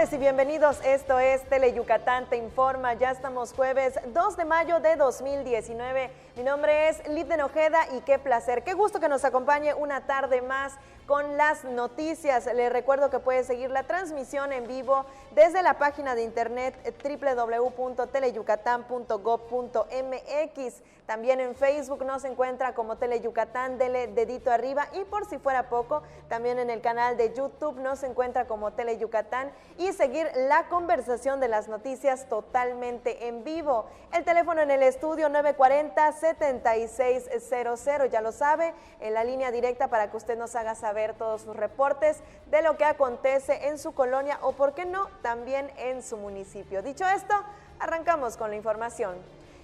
tardes y bienvenidos. Esto es Teleyucatán Te Informa. Ya estamos jueves 2 de mayo de 2019. Mi nombre es Liden Ojeda y qué placer, qué gusto que nos acompañe una tarde más con las noticias. Les recuerdo que puede seguir la transmisión en vivo desde la página de internet www.teleyucatán.gov.mx. También en Facebook nos encuentra como Teleyucatán, dele dedito arriba, y por si fuera poco, también en el canal de YouTube nos encuentra como Teleyucatán, y seguir la conversación de las noticias totalmente en vivo. El teléfono en el estudio 940-7600, ya lo sabe, en la línea directa para que usted nos haga saber todos sus reportes de lo que acontece en su colonia o, por qué no, también en su municipio. Dicho esto, arrancamos con la información.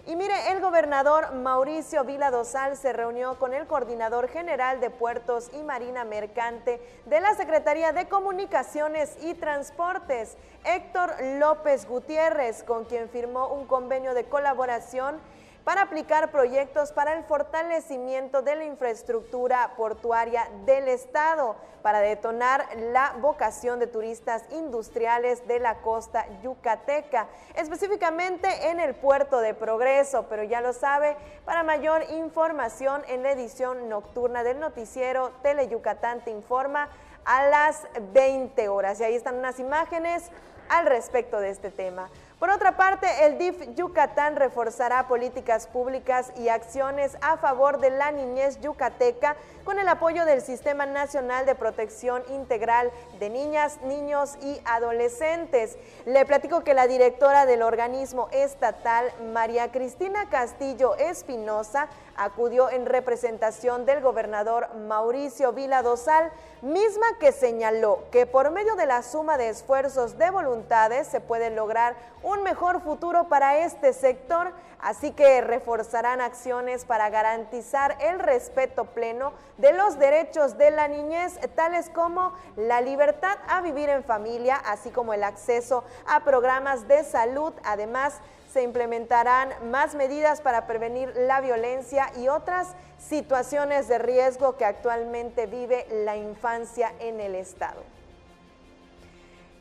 Y mire, el gobernador Mauricio Vila Dosal se reunió con el coordinador general de Puertos y Marina Mercante de la Secretaría de Comunicaciones y Transportes, Héctor López Gutiérrez, con quien firmó un convenio de colaboración para aplicar proyectos para el fortalecimiento de la infraestructura portuaria del Estado, para detonar la vocación de turistas industriales de la costa yucateca, específicamente en el Puerto de Progreso. Pero ya lo sabe, para mayor información en la edición nocturna del noticiero Teleyucatán Te Informa a las 20 horas. Y ahí están unas imágenes al respecto de este tema. Por otra parte, el DIF Yucatán reforzará políticas públicas y acciones a favor de la niñez yucateca con el apoyo del Sistema Nacional de Protección Integral de Niñas, Niños y Adolescentes. Le platico que la directora del organismo estatal, María Cristina Castillo Espinosa, acudió en representación del gobernador Mauricio Vila Dosal, misma que señaló que por medio de la suma de esfuerzos de voluntades se puede lograr un mejor futuro para este sector, así que reforzarán acciones para garantizar el respeto pleno de los derechos de la niñez, tales como la libertad a vivir en familia, así como el acceso a programas de salud. Además, se implementarán más medidas para prevenir la violencia y otras situaciones de riesgo que actualmente vive la infancia en el estado.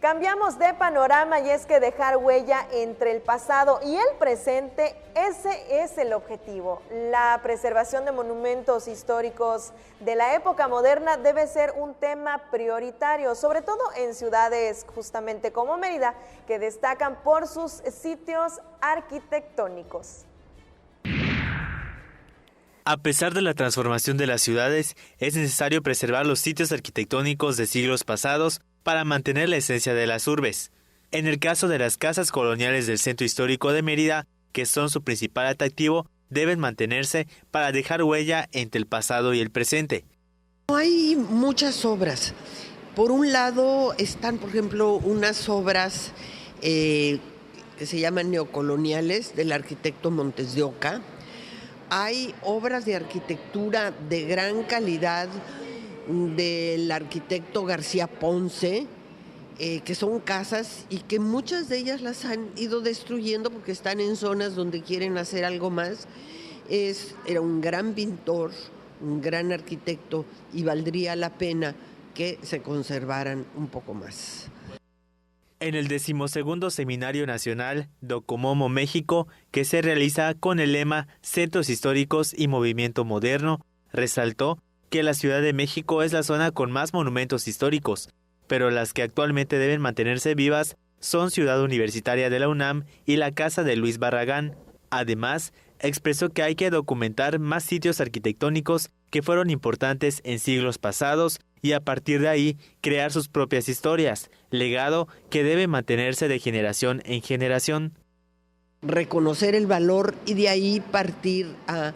Cambiamos de panorama, y es que dejar huella entre el pasado y el presente, ese es el objetivo. La preservación de monumentos históricos de la época moderna debe ser un tema prioritario, sobre todo en ciudades justamente como Mérida, que destacan por sus sitios arquitectónicos. A pesar de la transformación de las ciudades, es necesario preservar los sitios arquitectónicos de siglos pasados para mantener la esencia de las urbes. En el caso de las casas coloniales del centro histórico de Mérida, que son su principal atractivo, deben mantenerse para dejar huella entre el pasado y el presente. Hay muchas obras. Por un lado están, por ejemplo, unas obras que se llaman neocoloniales del arquitecto Montes de Oca. Hay obras de arquitectura de gran calidad del arquitecto García Ponce, que son casas y que muchas de ellas las han ido destruyendo porque están en zonas donde quieren hacer algo más. Era un gran pintor, un gran arquitecto, y valdría la pena que se conservaran un poco más. En el 12º Seminario Nacional Docomomo México, que se realiza con el lema Centros Históricos y Movimiento Moderno, resaltó que la Ciudad de México es la zona con más monumentos históricos, pero las que actualmente deben mantenerse vivas son Ciudad Universitaria de la UNAM y la Casa de Luis Barragán. Además, expresó que hay que documentar más sitios arquitectónicos que fueron importantes en siglos pasados y a partir de ahí crear sus propias historias, legado que debe mantenerse de generación en generación. Reconocer el valor y de ahí partir a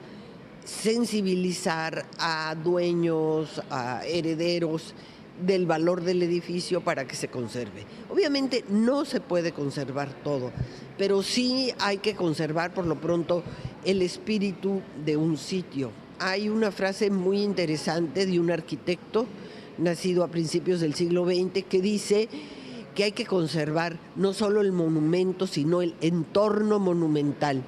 sensibilizar a dueños, a herederos del valor del edificio para que se conserve. Obviamente no se puede conservar todo, pero sí hay que conservar por lo pronto el espíritu de un sitio. Hay una frase muy interesante de un arquitecto nacido a principios del siglo XX que dice que hay que conservar no solo el monumento, sino el entorno monumental.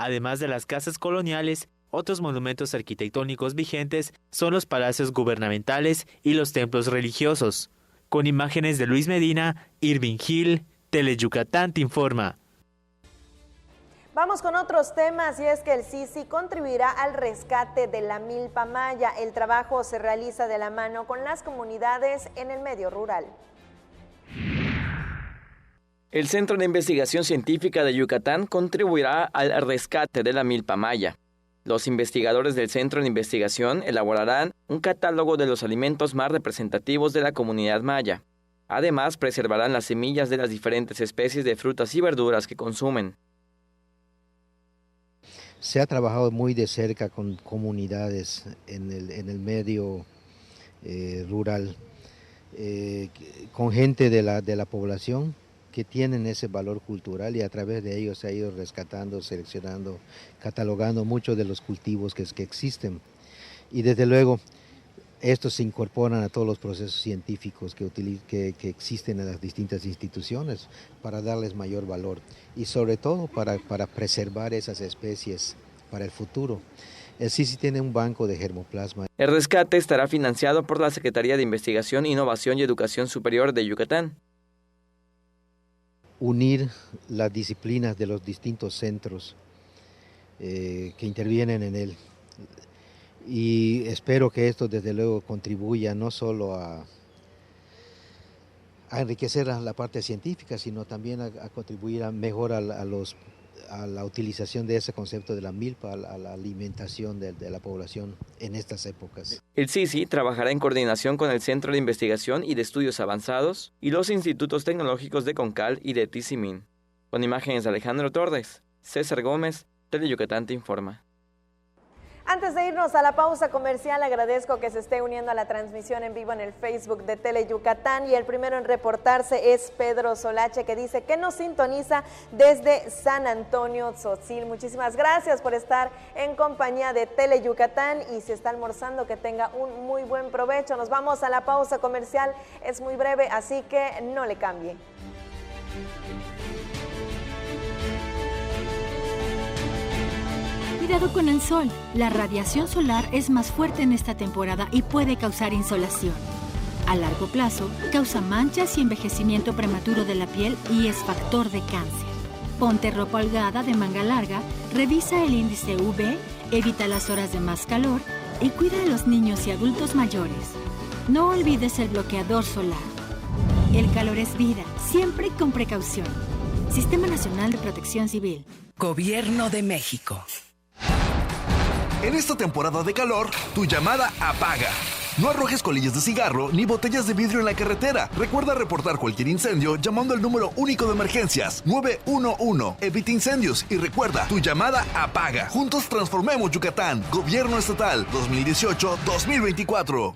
Además de las casas coloniales, otros monumentos arquitectónicos vigentes son los palacios gubernamentales y los templos religiosos. Con imágenes de Luis Medina, Irving Gil, Teleyucatán te informa. Vamos con otros temas, y es que el CICI contribuirá al rescate de la milpa maya. El trabajo se realiza de la mano con las comunidades en el medio rural. El Centro de Investigación Científica de Yucatán contribuirá al rescate de la milpa maya. Los investigadores del Centro de Investigación elaborarán un catálogo de los alimentos más representativos de la comunidad maya. Además, preservarán las semillas de las diferentes especies de frutas y verduras que consumen. Se ha trabajado muy de cerca con comunidades en el medio rural, con gente de la población que tienen ese valor cultural, y a través de ellos se ha ido rescatando, seleccionando, catalogando muchos de los cultivos que existen. Y desde luego estos se incorporan a todos los procesos científicos que existen en las distintas instituciones para darles mayor valor y sobre todo para preservar esas especies para el futuro. El CICI tiene un banco de germoplasma. El rescate estará financiado por la Secretaría de Investigación, Innovación y Educación Superior de Yucatán. Unir las disciplinas de los distintos centros que intervienen en él. Y espero que esto desde luego contribuya no solo a enriquecer la parte científica, sino también a contribuir a mejorar a la utilización de ese concepto de la milpa, a la alimentación de la población en estas épocas. El CICI trabajará en coordinación con el Centro de Investigación y de Estudios Avanzados y los institutos tecnológicos de Concal y de Tizimín. Con imágenes de Alejandro Torres, César Gómez, Teleyucatán te informa. Antes de irnos a la pausa comercial, agradezco que se esté uniendo a la transmisión en vivo en el Facebook de Teleyucatán, y el primero en reportarse es Pedro Solache, que dice que nos sintoniza desde San Antonio, Tzotzil. Muchísimas gracias por estar en compañía de Teleyucatán, y si está almorzando, que tenga un muy buen provecho. Nos vamos a la pausa comercial, es muy breve, así que no le cambie. Cuidado con el sol. La radiación solar es más fuerte en esta temporada y puede causar insolación. A largo plazo, causa manchas y envejecimiento prematuro de la piel y es factor de cáncer. Ponte ropa holgada de manga larga, revisa el índice UV, evita las horas de más calor y cuida a los niños y adultos mayores. No olvides el bloqueador solar. El calor es vida, siempre con precaución. Sistema Nacional de Protección Civil. Gobierno de México. En esta temporada de calor, tu llamada apaga. No arrojes colillas de cigarro ni botellas de vidrio en la carretera. Recuerda reportar cualquier incendio llamando al número único de emergencias 911. Evita incendios y recuerda, tu llamada apaga. Juntos transformemos Yucatán. Gobierno Estatal 2018-2024.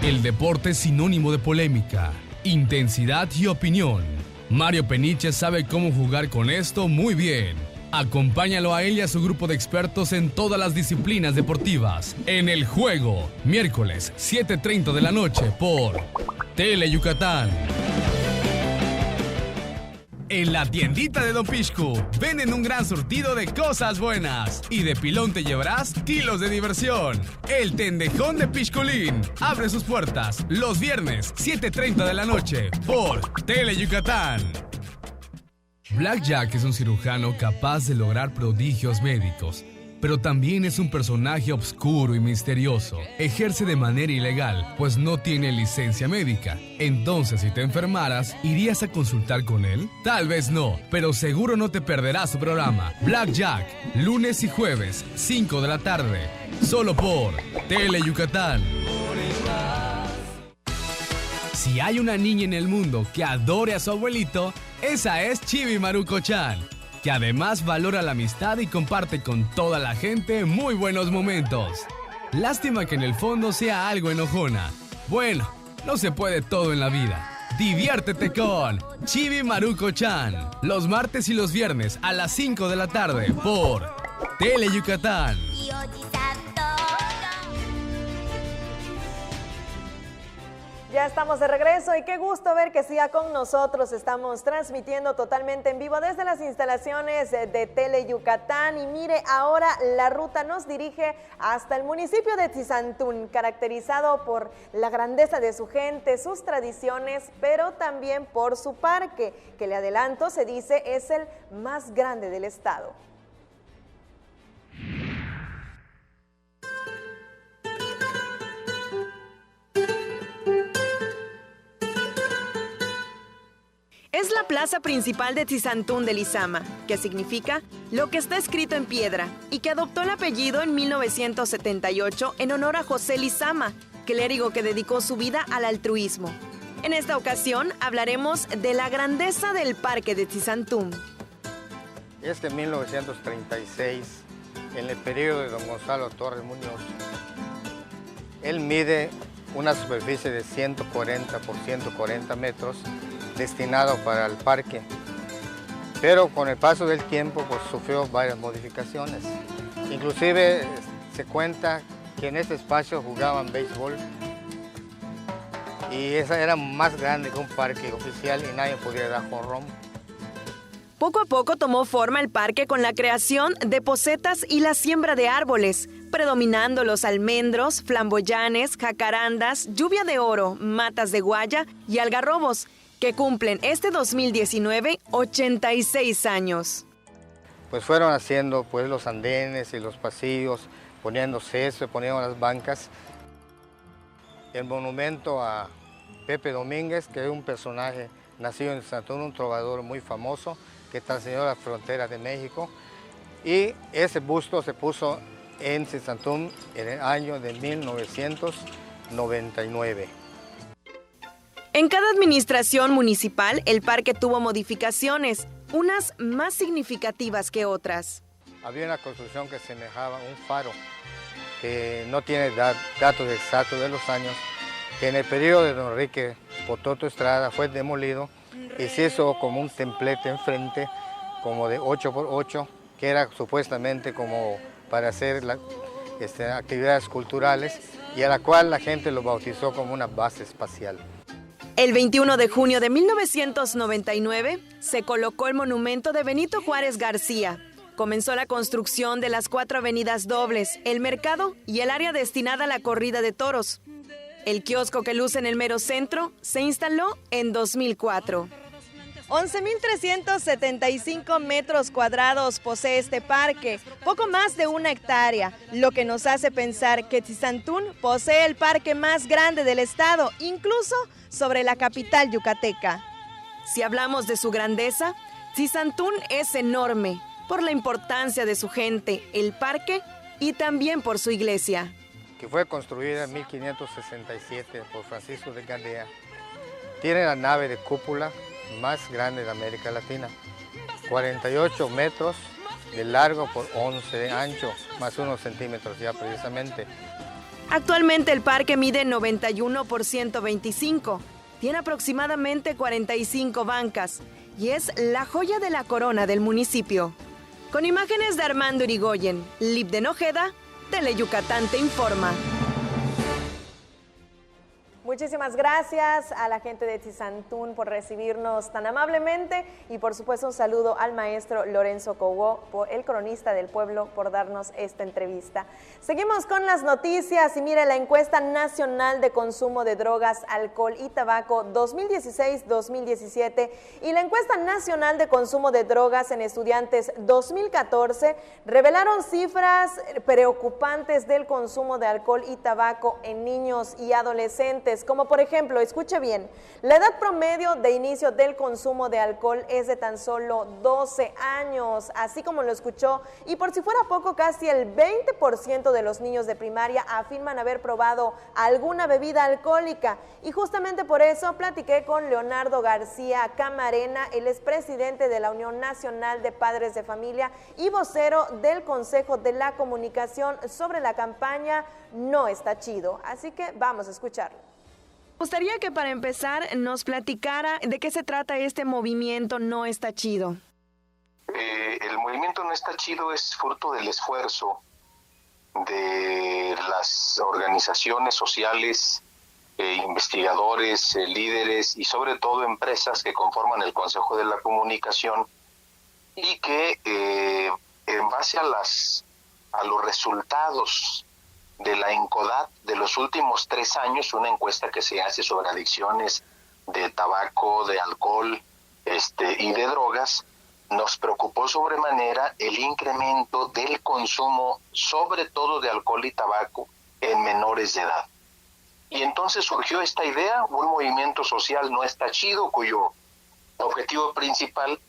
El deporte es sinónimo de polémica, intensidad y opinión. Mario Peniche sabe cómo jugar con esto muy bien. Acompáñalo a él y a su grupo de expertos en todas las disciplinas deportivas. En El Juego, miércoles 7:30 de la noche por Teleyucatán. En la tiendita de Don Pixcu venden un gran surtido de cosas buenas y de pilón te llevarás kilos de diversión. El Tendejón de Pixculín abre sus puertas los viernes 7:30 de la noche por Teleyucatán. Black Jack es un cirujano capaz de lograr prodigios médicos, pero también es un personaje oscuro y misterioso. Ejerce de manera ilegal, pues no tiene licencia médica. Entonces, si te enfermaras, ¿irías a consultar con él? Tal vez no, pero seguro no te perderás su programa. Black Jack, lunes y jueves, 5 de la tarde, solo por Teleyucatán. Si hay una niña en el mundo que adore a su abuelito, esa es Chibi Maruko-chan, que además valora la amistad y comparte con toda la gente muy buenos momentos. Lástima que en el fondo sea algo enojona. Bueno, no se puede todo en la vida. Diviértete con Chibi Maruko-chan, los martes y los viernes a las 5 de la tarde por Teleyucatán. Ya estamos de regreso y qué gusto ver que siga con nosotros. Estamos transmitiendo totalmente en vivo desde las instalaciones de Tele Yucatán y mire, ahora la ruta nos dirige hasta el municipio de Tizantún, caracterizado por la grandeza de su gente, sus tradiciones, pero también por su parque, que le adelanto, se dice es el más grande del estado. Es la plaza principal de Tizantún de Lizama, que significa lo que está escrito en piedra, y que adoptó el apellido en 1978 en honor a José Lizama, clérigo que dedicó su vida al altruismo. En esta ocasión hablaremos de la grandeza del parque de Tizantún. Es de 1936, en el periodo de don Gonzalo Torres Muñoz. Él mide una superficie de 140 por 140 metros, destinado para el parque, pero con el paso del tiempo pues, sufrió varias modificaciones. Inclusive se cuenta que en este espacio jugaban béisbol y esa era más grande que un parque oficial y nadie podía dar jonrón. Poco a poco tomó forma el parque con la creación de posetas y la siembra de árboles, predominando los almendros, flamboyanes, jacarandas, lluvia de oro, matas de guaya y algarrobos, que cumplen este 2019 86 años. Pues fueron haciendo pues, los andenes y los pasillos, poniendo césped, poniendo las bancas. El monumento a Pepe Domínguez, que es un personaje nacido en Tizantún, un trovador muy famoso, que trascendió la frontera de México. Y ese busto se puso en Tizantún en el año de 1999. En cada administración municipal, el parque tuvo modificaciones, unas más significativas que otras. Había una construcción que semejaba un faro, que no tiene datos exactos de los años, que en el periodo de don Enrique Pototo Estrada fue demolido y se hizo como un templete enfrente, como de 8x8, que era supuestamente como para hacer actividades culturales y a la cual la gente lo bautizó como una base espacial. El 21 de junio de 1999 se colocó el monumento de Benito Juárez García. Comenzó la construcción de las 4 avenidas dobles, el mercado y el área destinada a la corrida de toros. El kiosco que luce en el mero centro se instaló en 2004. 11.375 metros cuadrados posee este parque, poco más de 1 hectárea, lo que nos hace pensar que Tizantún posee el parque más grande del estado, incluso sobre la capital yucateca. Si hablamos de su grandeza, Tizantún es enorme por la importancia de su gente, el parque y también por su iglesia. Que fue construida en 1567 por Francisco de Gadea. Tiene la nave de cúpula más grande de América Latina, 48 metros de largo por 11 de ancho, más unos centímetros ya precisamente. Actualmente el parque mide 91 por 125, tiene aproximadamente 45 bancas y es la joya de la corona del municipio. Con imágenes de Armando Irigoyen, Libden Ojeda, Tele Yucatán te informa. Muchísimas gracias a la gente de Tizantún por recibirnos tan amablemente y por supuesto un saludo al maestro Lorenzo Cogó, el cronista del pueblo, por darnos esta entrevista. Seguimos con las noticias y mire, la encuesta nacional de consumo de drogas, alcohol y tabaco 2016-2017 y la encuesta nacional de consumo de drogas en estudiantes 2014 revelaron cifras preocupantes del consumo de alcohol y tabaco en niños y adolescentes. Como por ejemplo, escuche bien, la edad promedio de inicio del consumo de alcohol es de tan solo 12 años, así como lo escuchó, y por si fuera poco, casi el 20% de los niños de primaria afirman haber probado alguna bebida alcohólica, y justamente por eso platiqué con Leonardo García Camarena, el expresidente de la Unión Nacional de Padres de Familia y vocero del Consejo de la Comunicación sobre la campaña No Está Chido, así que vamos a escucharlo. Me gustaría que para empezar nos platicara de qué se trata este movimiento No Está Chido. El movimiento No Está Chido es fruto del esfuerzo de las organizaciones sociales investigadores, líderes y sobre todo empresas que conforman el Consejo de la Comunicación y que en base a los resultados de la ENCODAT de los últimos 3 años, una encuesta que se hace sobre adicciones de tabaco, de alcohol y de drogas, nos preocupó sobremanera el incremento del consumo, sobre todo de alcohol y tabaco, en menores de edad. Y entonces surgió esta idea, un movimiento social no está chido, cuyo objetivo principal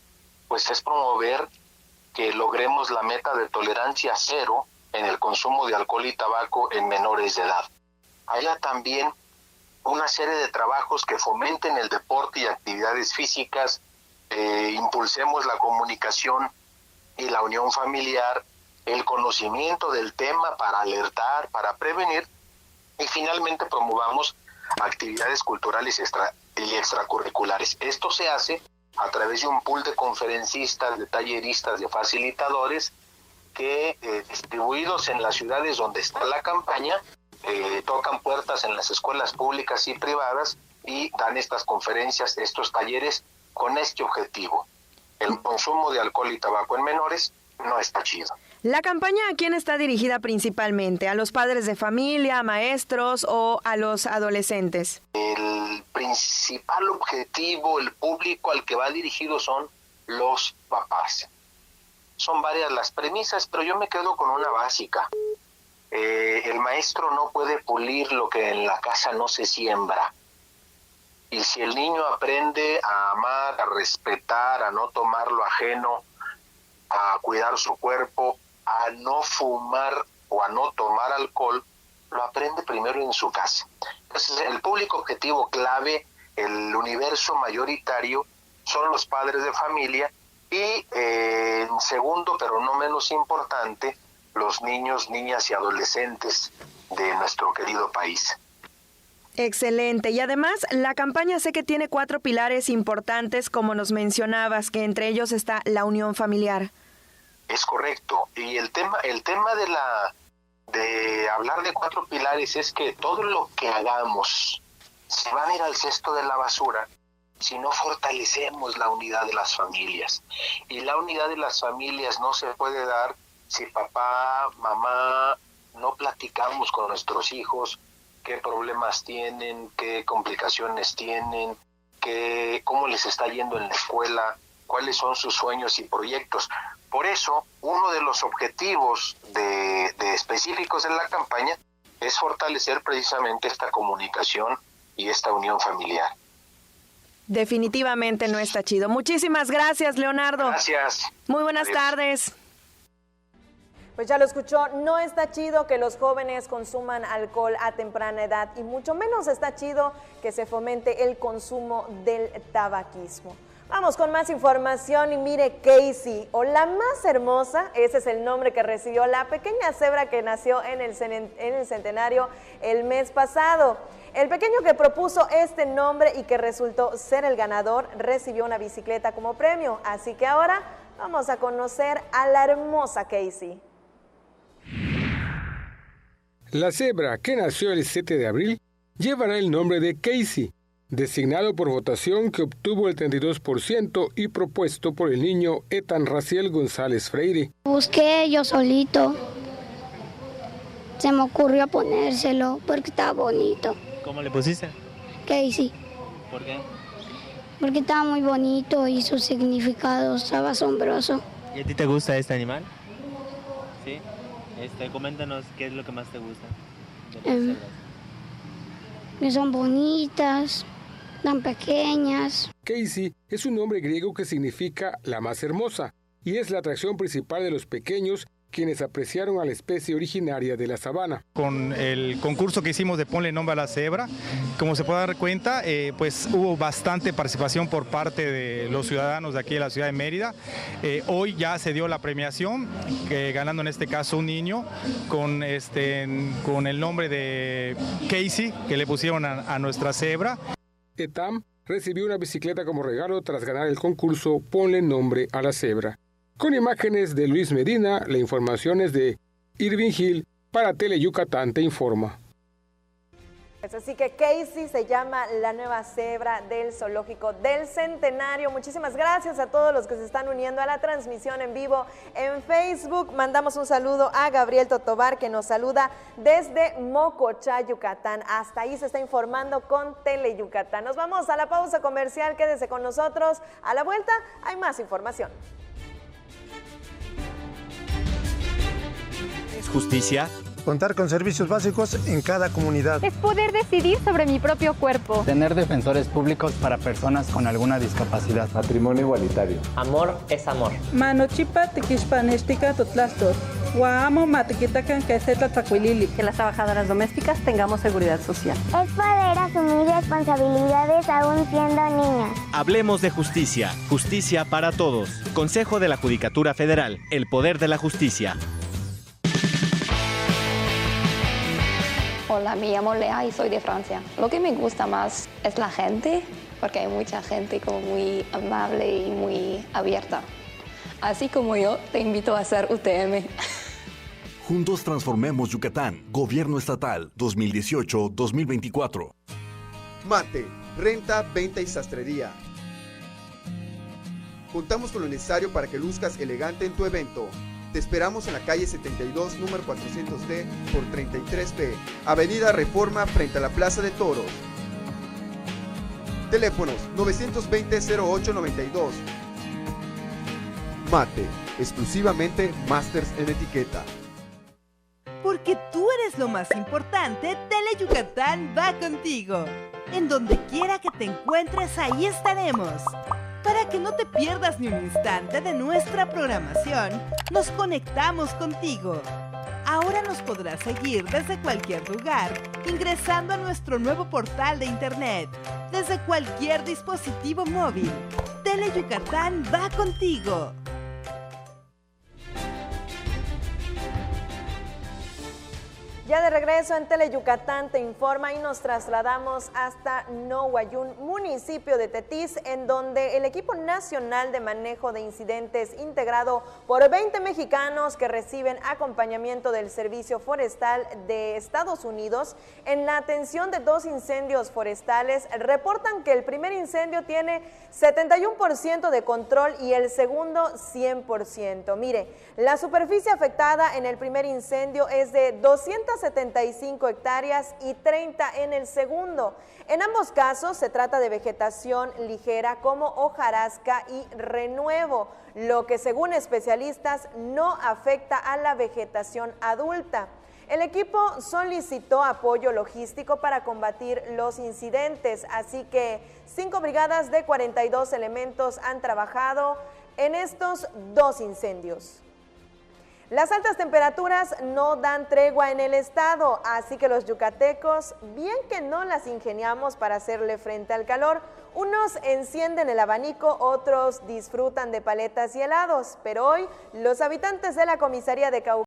pues es promover que logremos la meta de tolerancia cero en el consumo de alcohol y tabaco en menores de edad. Haya también una serie de trabajos que fomenten el deporte y actividades físicas, impulsemos la comunicación y la unión familiar, el conocimiento del tema para alertar, para prevenir, y finalmente promovamos actividades culturales y extracurriculares. Esto se hace a través de un pool de conferencistas, de talleristas, de facilitadores que distribuidos en las ciudades donde está la campaña, tocan puertas en las escuelas públicas y privadas y dan estas conferencias, estos talleres con este objetivo. El consumo de alcohol y tabaco en menores no está chido. ¿La campaña a quién está dirigida principalmente? ¿A los padres de familia, a maestros o a los adolescentes? El principal objetivo, el público al que va dirigido son los papás. Son varias las premisas, pero yo me quedo con una básica. El maestro no puede pulir lo que en la casa no se siembra. Y si el niño aprende a amar, a respetar, a no tomar lo ajeno, a cuidar su cuerpo, a no fumar o a no tomar alcohol, lo aprende primero en su casa. Entonces, el público objetivo clave, el universo mayoritario, son los padres de familia y, en segundo, pero no menos importante, los niños, niñas y adolescentes de nuestro querido país. Excelente. Y además, la campaña sé que tiene 4 pilares importantes, como nos mencionabas, que entre ellos está la unión familiar. Es correcto. Y el tema de hablar de 4 pilares es que todo lo que hagamos se van a ir al cesto de la basura si no fortalecemos la unidad de las familias. Y la unidad de las familias no se puede dar si papá, mamá, no platicamos con nuestros hijos qué problemas tienen, qué complicaciones tienen, cómo les está yendo en la escuela, cuáles son sus sueños y proyectos. Por eso, uno de los objetivos de específicos de la campaña es fortalecer precisamente esta comunicación y esta unión familiar. Definitivamente no está chido. Muchísimas gracias, Leonardo. Gracias. Muy buenas tardes. Pues ya lo escuchó, no está chido que los jóvenes consuman alcohol a temprana edad y mucho menos está chido que se fomente el consumo del tabaquismo. Vamos con más información y mire, Casey, o la más hermosa, ese es el nombre que recibió la pequeña cebra que nació en el centenario el mes pasado. El pequeño que propuso este nombre y que resultó ser el ganador recibió una bicicleta como premio, así que ahora vamos a conocer a la hermosa Casey. La cebra, que nació el 7 de abril, llevará el nombre de Casey, designado por votación que obtuvo el 32% y propuesto por el niño Ethan Raciel González Freire. Busqué yo solito, se me ocurrió ponérselo porque estaba bonito. ¿Cómo le pusiste? Casey. ¿Por qué? Porque estaba muy bonito y su significado estaba asombroso. ¿Y a ti te gusta este animal? Sí. Coméntanos qué es lo que más te gusta de las cebras. Que son bonitas, tan pequeñas. Casey es un nombre griego que significa la más hermosa y es la atracción principal de los pequeños quienes apreciaron a la especie originaria de la sabana. Con el concurso que hicimos de Ponle Nombre a la Cebra, como se puede dar cuenta, pues hubo bastante participación por parte de los ciudadanos de aquí de la ciudad de Mérida. Hoy ya se dio la premiación, ganando en este caso un niño con el nombre de Casey, que le pusieron a nuestra cebra. Etam recibió una bicicleta como regalo tras ganar el concurso Ponle Nombre a la Cebra. Con imágenes de Luis Medina, la información es de Irving Hill para Tele Yucatán Te Informa. Así que Casey se llama la nueva cebra del Zoológico del Centenario. Muchísimas gracias a todos los que se están uniendo a la transmisión en vivo en Facebook. Mandamos un saludo a Gabriel Totobar, que nos saluda desde Mocochá, Yucatán. Hasta ahí se está informando con Tele Yucatán. Nos vamos a la pausa comercial. Quédese con nosotros. A la vuelta hay más información. ¿Es justicia? Contar con servicios básicos en cada comunidad. Es poder decidir sobre mi propio cuerpo. Tener defensores públicos para personas con alguna discapacidad. Matrimonio igualitario. Amor es amor. Manochipa tiquixpanextica totlastos. Guamo matiquitacan queseta tacuilili. Que las trabajadoras domésticas tengamos seguridad social. Es poder asumir responsabilidades aún siendo niñas. Hablemos de justicia. Justicia para todos. Consejo de la Judicatura Federal. El poder de la justicia. Hola, me llamo Lea y soy de Francia. Lo que me gusta más es la gente, porque hay mucha gente como muy amable y muy abierta. Así como yo, te invito a hacer UTM. Juntos transformemos Yucatán. Gobierno Estatal 2018-2024. Mate, renta, venta y sastrería. Contamos con lo necesario para que luzcas elegante en tu evento. Te esperamos en la calle 72, número 400D por 33B, Avenida Reforma, frente a la Plaza de Toros. Teléfonos 920-0892. Mate, exclusivamente Masters en etiqueta. Porque tú eres lo más importante, Tele Yucatán va contigo. En donde quiera que te encuentres, ahí estaremos. Para que no te pierdas ni un instante de nuestra programación, nos conectamos contigo. Ahora nos podrás seguir desde cualquier lugar, ingresando a nuestro nuevo portal de internet, desde cualquier dispositivo móvil. Tele Yucatán va contigo. Ya de regreso en Tele Yucatán te informa y nos trasladamos hasta Nohuayún, municipio de Tetis, en donde el equipo nacional de manejo de incidentes integrado por 20 mexicanos que reciben acompañamiento del Servicio Forestal de Estados Unidos en la atención de 2 incendios forestales reportan que el primer incendio tiene 71% de control y el segundo 100%. Mire, la superficie afectada en el primer incendio es de 275 hectáreas y 30 en el segundo. En ambos casos se trata de vegetación ligera como hojarasca y renuevo, lo que según especialistas no afecta a la vegetación adulta. El equipo solicitó apoyo logístico para combatir los incidentes, así que 5 brigadas de 42 elementos han trabajado en estos 2 incendios. Las altas temperaturas no dan tregua en el estado, así que los yucatecos, bien que no las ingeniamos para hacerle frente al calor, unos encienden el abanico, otros disfrutan de paletas y helados, pero hoy los habitantes de la comisaría de Cauca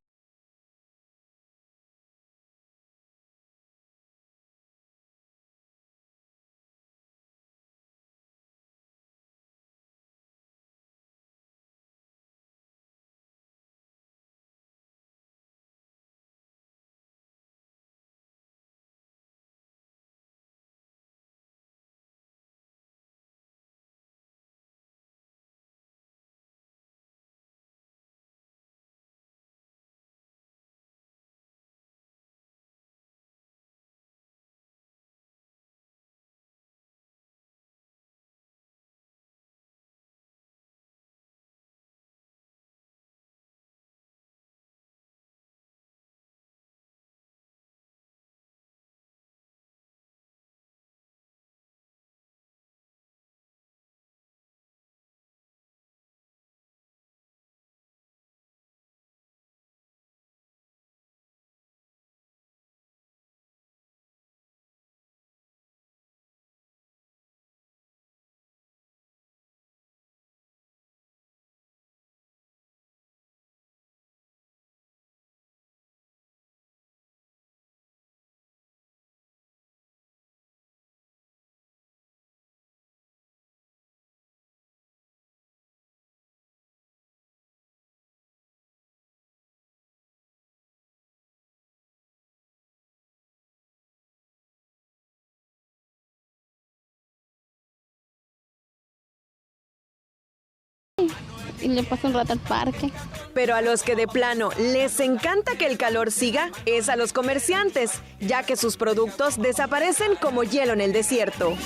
y le paso un rato al parque. Pero a los que de plano les encanta que el calor siga es a los comerciantes, ya que sus productos desaparecen como hielo en el desierto.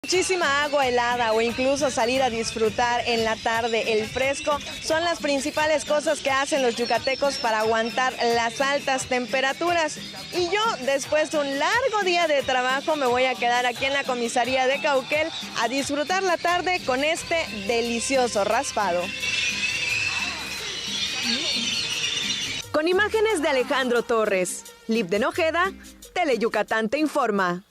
Muchísima agua helada o incluso salir a disfrutar en la tarde el fresco son las principales cosas que hacen los yucatecos para aguantar las altas temperaturas. Y yo, después de un largo día de trabajo, me voy a quedar aquí en la comisaría de Cauquel a disfrutar la tarde con este delicioso raspado. Con imágenes de Alejandro Torres, Libden Ojeda, Teleyucatán te informa.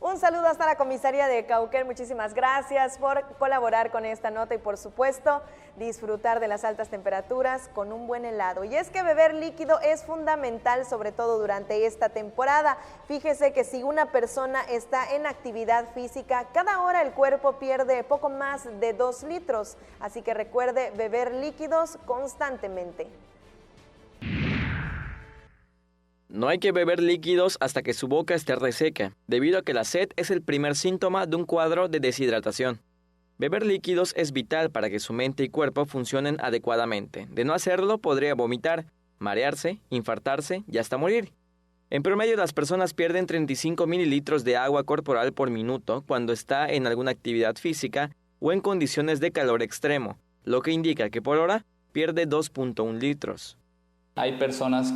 Un saludo hasta la comisaría de Cauquel, muchísimas gracias por colaborar con esta nota y por supuesto disfrutar de las altas temperaturas con un buen helado. Y es que beber líquido es fundamental, sobre todo durante esta temporada. Fíjese que si una persona está en actividad física, cada hora el cuerpo pierde poco más de 2 litros, así que recuerde beber líquidos constantemente. No hay que beber líquidos hasta que su boca esté reseca, debido a que la sed es el primer síntoma de un cuadro de deshidratación. Beber líquidos es vital para que su mente y cuerpo funcionen adecuadamente. De no hacerlo, podría vomitar, marearse, infartarse y hasta morir. En promedio, las personas pierden 35 mililitros de agua corporal por minuto cuando está en alguna actividad física o en condiciones de calor extremo, lo que indica que por hora pierde 2.1 litros. Hay personas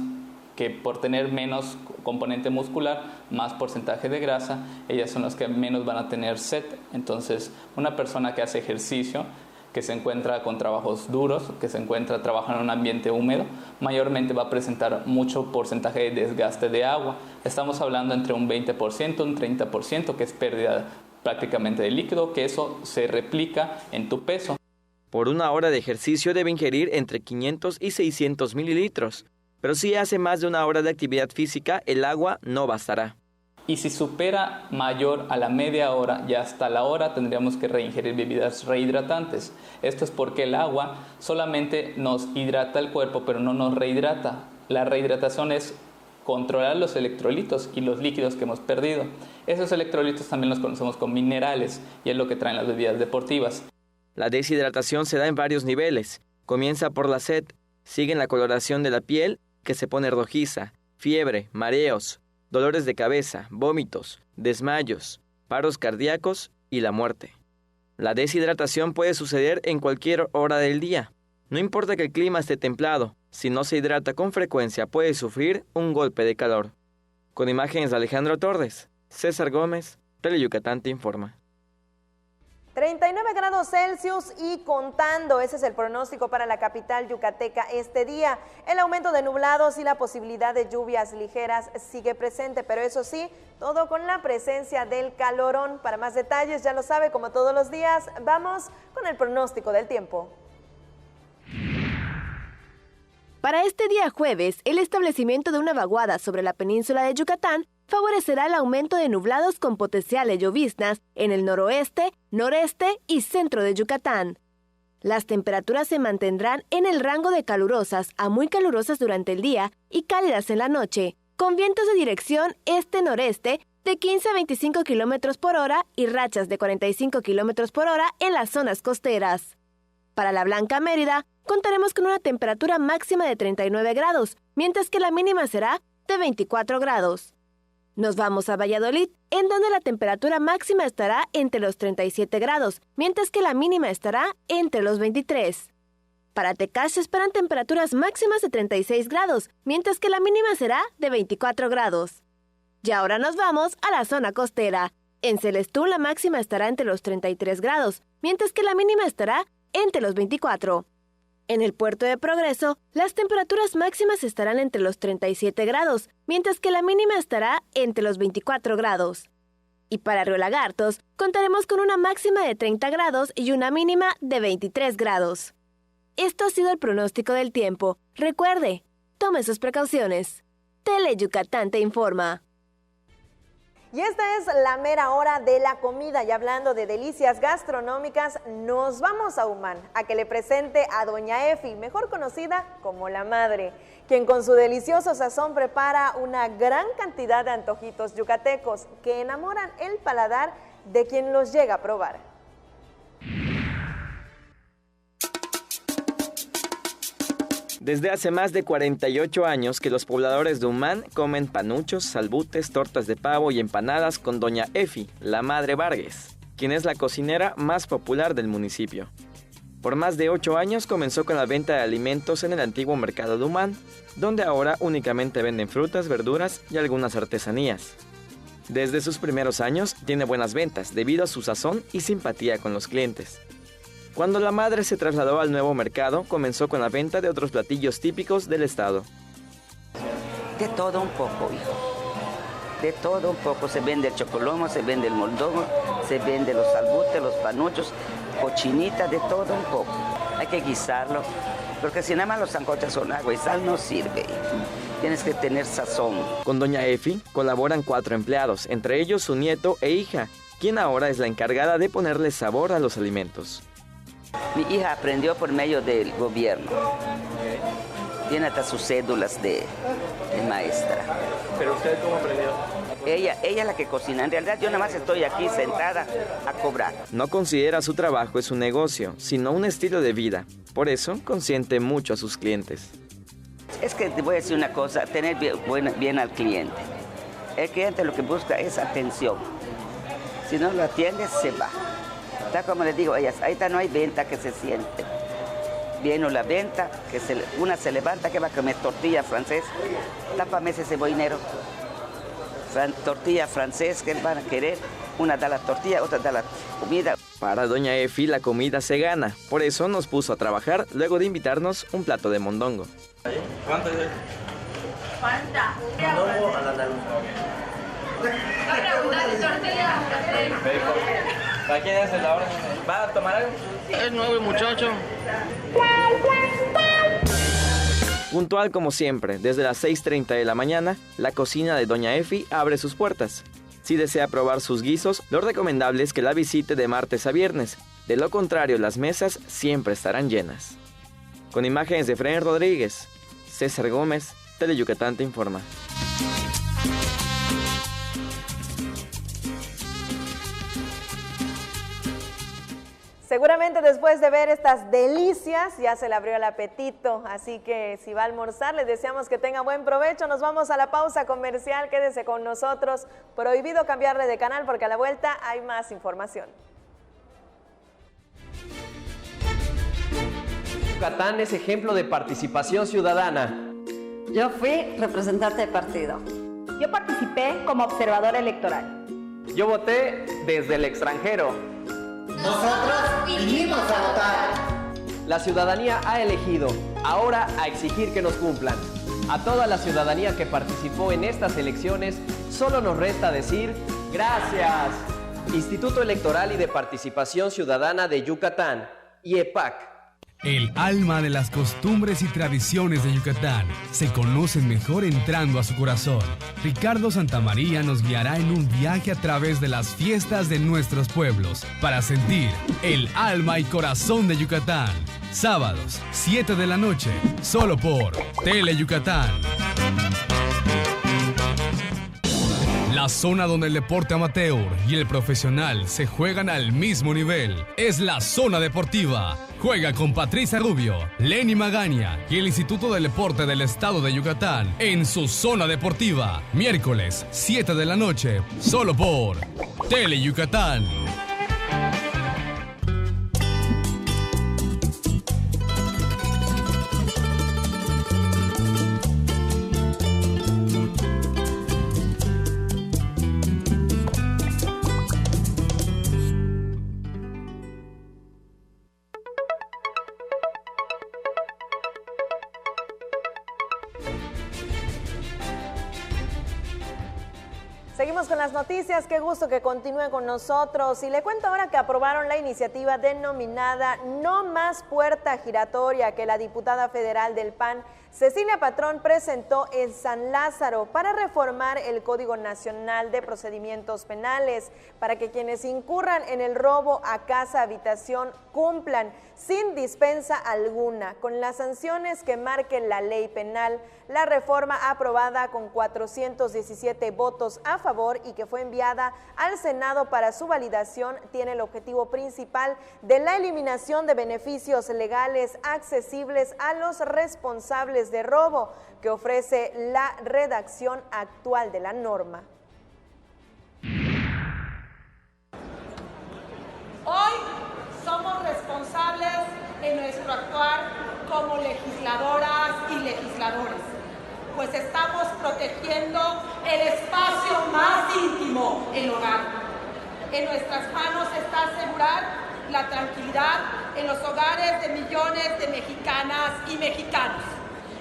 que por tener menos componente muscular, más porcentaje de grasa, ellas son las que menos van a tener sed. Entonces, una persona que hace ejercicio, que se encuentra con trabajos duros, que se encuentra trabajando en un ambiente húmedo, mayormente va a presentar mucho porcentaje de desgaste de agua. Estamos hablando entre un 20%, un 30%, que es pérdida prácticamente de líquido, que eso se replica en tu peso. Por una hora de ejercicio debe ingerir entre 500 y 600 mililitros. Pero si hace más de una hora de actividad física, el agua no bastará. Y si supera mayor a la media hora y hasta la hora, tendríamos que reingerir bebidas rehidratantes. Esto es porque el agua solamente nos hidrata el cuerpo, pero no nos rehidrata. La rehidratación es controlar los electrolitos y los líquidos que hemos perdido. Esos electrolitos también los conocemos como minerales y es lo que traen las bebidas deportivas. La deshidratación se da en varios niveles. Comienza por la sed, sigue la coloración de la piel, que se pone rojiza, fiebre, mareos, dolores de cabeza, vómitos, desmayos, paros cardíacos y la muerte. La deshidratación puede suceder en cualquier hora del día. No importa que el clima esté templado, si no se hidrata con frecuencia puede sufrir un golpe de calor. Con imágenes de Alejandro Torres, César Gómez, Teleyucatán te informa. 39 grados Celsius y contando, ese es el pronóstico para la capital yucateca este día. El aumento de nublados y la posibilidad de lluvias ligeras sigue presente, pero eso sí, todo con la presencia del calorón. Para más detalles, ya lo sabe, como todos los días, vamos con el pronóstico del tiempo. Para este día jueves, el establecimiento de una vaguada sobre la península de Yucatán favorecerá el aumento de nublados con potencial de lloviznas en el noroeste, noreste y centro de Yucatán. Las temperaturas se mantendrán en el rango de calurosas a muy calurosas durante el día y cálidas en la noche, con vientos de dirección este-noreste de 15 a 25 km por hora y rachas de 45 km por hora en las zonas costeras. Para la Blanca Mérida, contaremos con una temperatura máxima de 39 grados, mientras que la mínima será de 24 grados. Nos vamos a Valladolid, en donde la temperatura máxima estará entre los 37 grados, mientras que la mínima estará entre los 23. Para Tecás se esperan temperaturas máximas de 36 grados, mientras que la mínima será de 24 grados. Y ahora nos vamos a la zona costera. En Celestún la máxima estará entre los 33 grados, mientras que la mínima estará entre los 24. En el puerto de Progreso, las temperaturas máximas estarán entre los 37 grados, mientras que la mínima estará entre los 24 grados. Y para Río Lagartos, contaremos con una máxima de 30 grados y una mínima de 23 grados. Esto ha sido el pronóstico del tiempo. Recuerde, tome sus precauciones. Teleyucatán te informa. Y esta es la mera hora de la comida y hablando de delicias gastronómicas, nos vamos a Umán a que le presente a doña Efi, mejor conocida como la madre, quien con su delicioso sazón prepara una gran cantidad de antojitos yucatecos que enamoran el paladar de quien los llega a probar. Desde hace más de 48 años que los pobladores de Umán comen panuchos, salbutes, tortas de pavo y empanadas con doña Efi, la madre Vargas, quien es la cocinera más popular del municipio. Por más de 8 años comenzó con la venta de alimentos en el antiguo mercado de Umán, donde ahora únicamente venden frutas, verduras y algunas artesanías. Desde sus primeros años tiene buenas ventas debido a su sazón y simpatía con los clientes. Cuando la madre se trasladó al nuevo mercado, comenzó con la venta de otros platillos típicos del estado. De todo un poco, hijo. De todo un poco. Se vende el chocolomo, se vende el moldongo, se vende los salbutes, los panuchos, cochinita, de todo un poco. Hay que guisarlo, porque si nada más los sancochos son agua y sal no sirve. Tienes que tener sazón. Con doña Efi colaboran 4 empleados, entre ellos su nieto e hija, quien ahora es la encargada de ponerle sabor a los alimentos. Mi hija aprendió por medio del gobierno. Tiene hasta sus cédulas de maestra. ¿Pero usted cómo aprendió? Ella es la que cocina. En realidad yo nada más estoy aquí sentada a cobrar. No considera su trabajo es un negocio, sino un estilo de vida. Por eso consiente mucho a sus clientes. Es que te voy a decir una cosa, tener bien al cliente. El cliente lo que busca es atención. Si no lo atiendes, se va. Está como les digo a ellas, ahorita no hay venta que se siente. Viene la venta, que una se levanta, que va a comer tortilla francés, tápame ese cebollero. Tortilla francés que van a querer, una da la tortilla, otra da la comida. Para doña Efi la comida se gana, por eso nos puso a trabajar luego de invitarnos un plato de mondongo. ¿Cuánto es? ¿Cuánta? Mondongo a la andaluza. ¿Para quién es la hora? ¿Va a tomar algo? Es nuevo el muchacho. Puntual como siempre, desde las 6:30 de la mañana, la cocina de doña Efi abre sus puertas. Si desea probar sus guisos, lo recomendable es que la visite de martes a viernes. De lo contrario, las mesas siempre estarán llenas. Con imágenes de Fren Rodríguez, César Gómez, Teleyucatán te informa. Seguramente después de ver estas delicias ya se le abrió el apetito, así que si va a almorzar les deseamos que tenga buen provecho. Nos vamos a la pausa comercial, quédese con nosotros. Prohibido cambiarle de canal porque a la vuelta hay más información. Yucatán es ejemplo de participación ciudadana. Yo fui representante de partido. Yo participé como observadora electoral. Yo voté desde el extranjero. Nosotros vinimos a votar. La ciudadanía ha elegido, ahora a exigir que nos cumplan. A toda la ciudadanía que participó en estas elecciones, solo nos resta decir gracias. Instituto Electoral y de Participación Ciudadana de Yucatán, IEPAC. El alma de las costumbres y tradiciones de Yucatán se conocen mejor entrando a su corazón. Ricardo Santamaría nos guiará en un viaje a través de las fiestas de nuestros pueblos para sentir el alma y corazón de Yucatán. Sábados, 7 de la noche, solo por Teleyucatán. La zona donde el deporte amateur y el profesional se juegan al mismo nivel es la zona deportiva. Juega con Patricia Rubio, Lenny Magaña y el Instituto del Deporte del Estado de Yucatán en su zona deportiva. Miércoles, 7 de la noche, solo por Teleyucatán. Seguimos con las noticias, qué gusto que continúe con nosotros y le cuento ahora que aprobaron la iniciativa denominada No Más Puerta Giratoria que la diputada federal del PAN Cecilia Patrón presentó en San Lázaro para reformar el Código Nacional de Procedimientos Penales para que quienes incurran en el robo a casa habitación cumplan sin dispensa alguna con las sanciones que marque la ley penal. La reforma aprobada con 417 votos a favor y que fue enviada al Senado para su validación tiene el objetivo principal de la eliminación de beneficios legales accesibles a los responsables de robo que ofrece la redacción actual de la norma. Hoy somos responsables en nuestro actuar como legisladoras y legisladores, pues estamos protegiendo el espacio más íntimo, el hogar. En nuestras manos está asegurar la tranquilidad en los hogares de millones de mexicanas y mexicanos.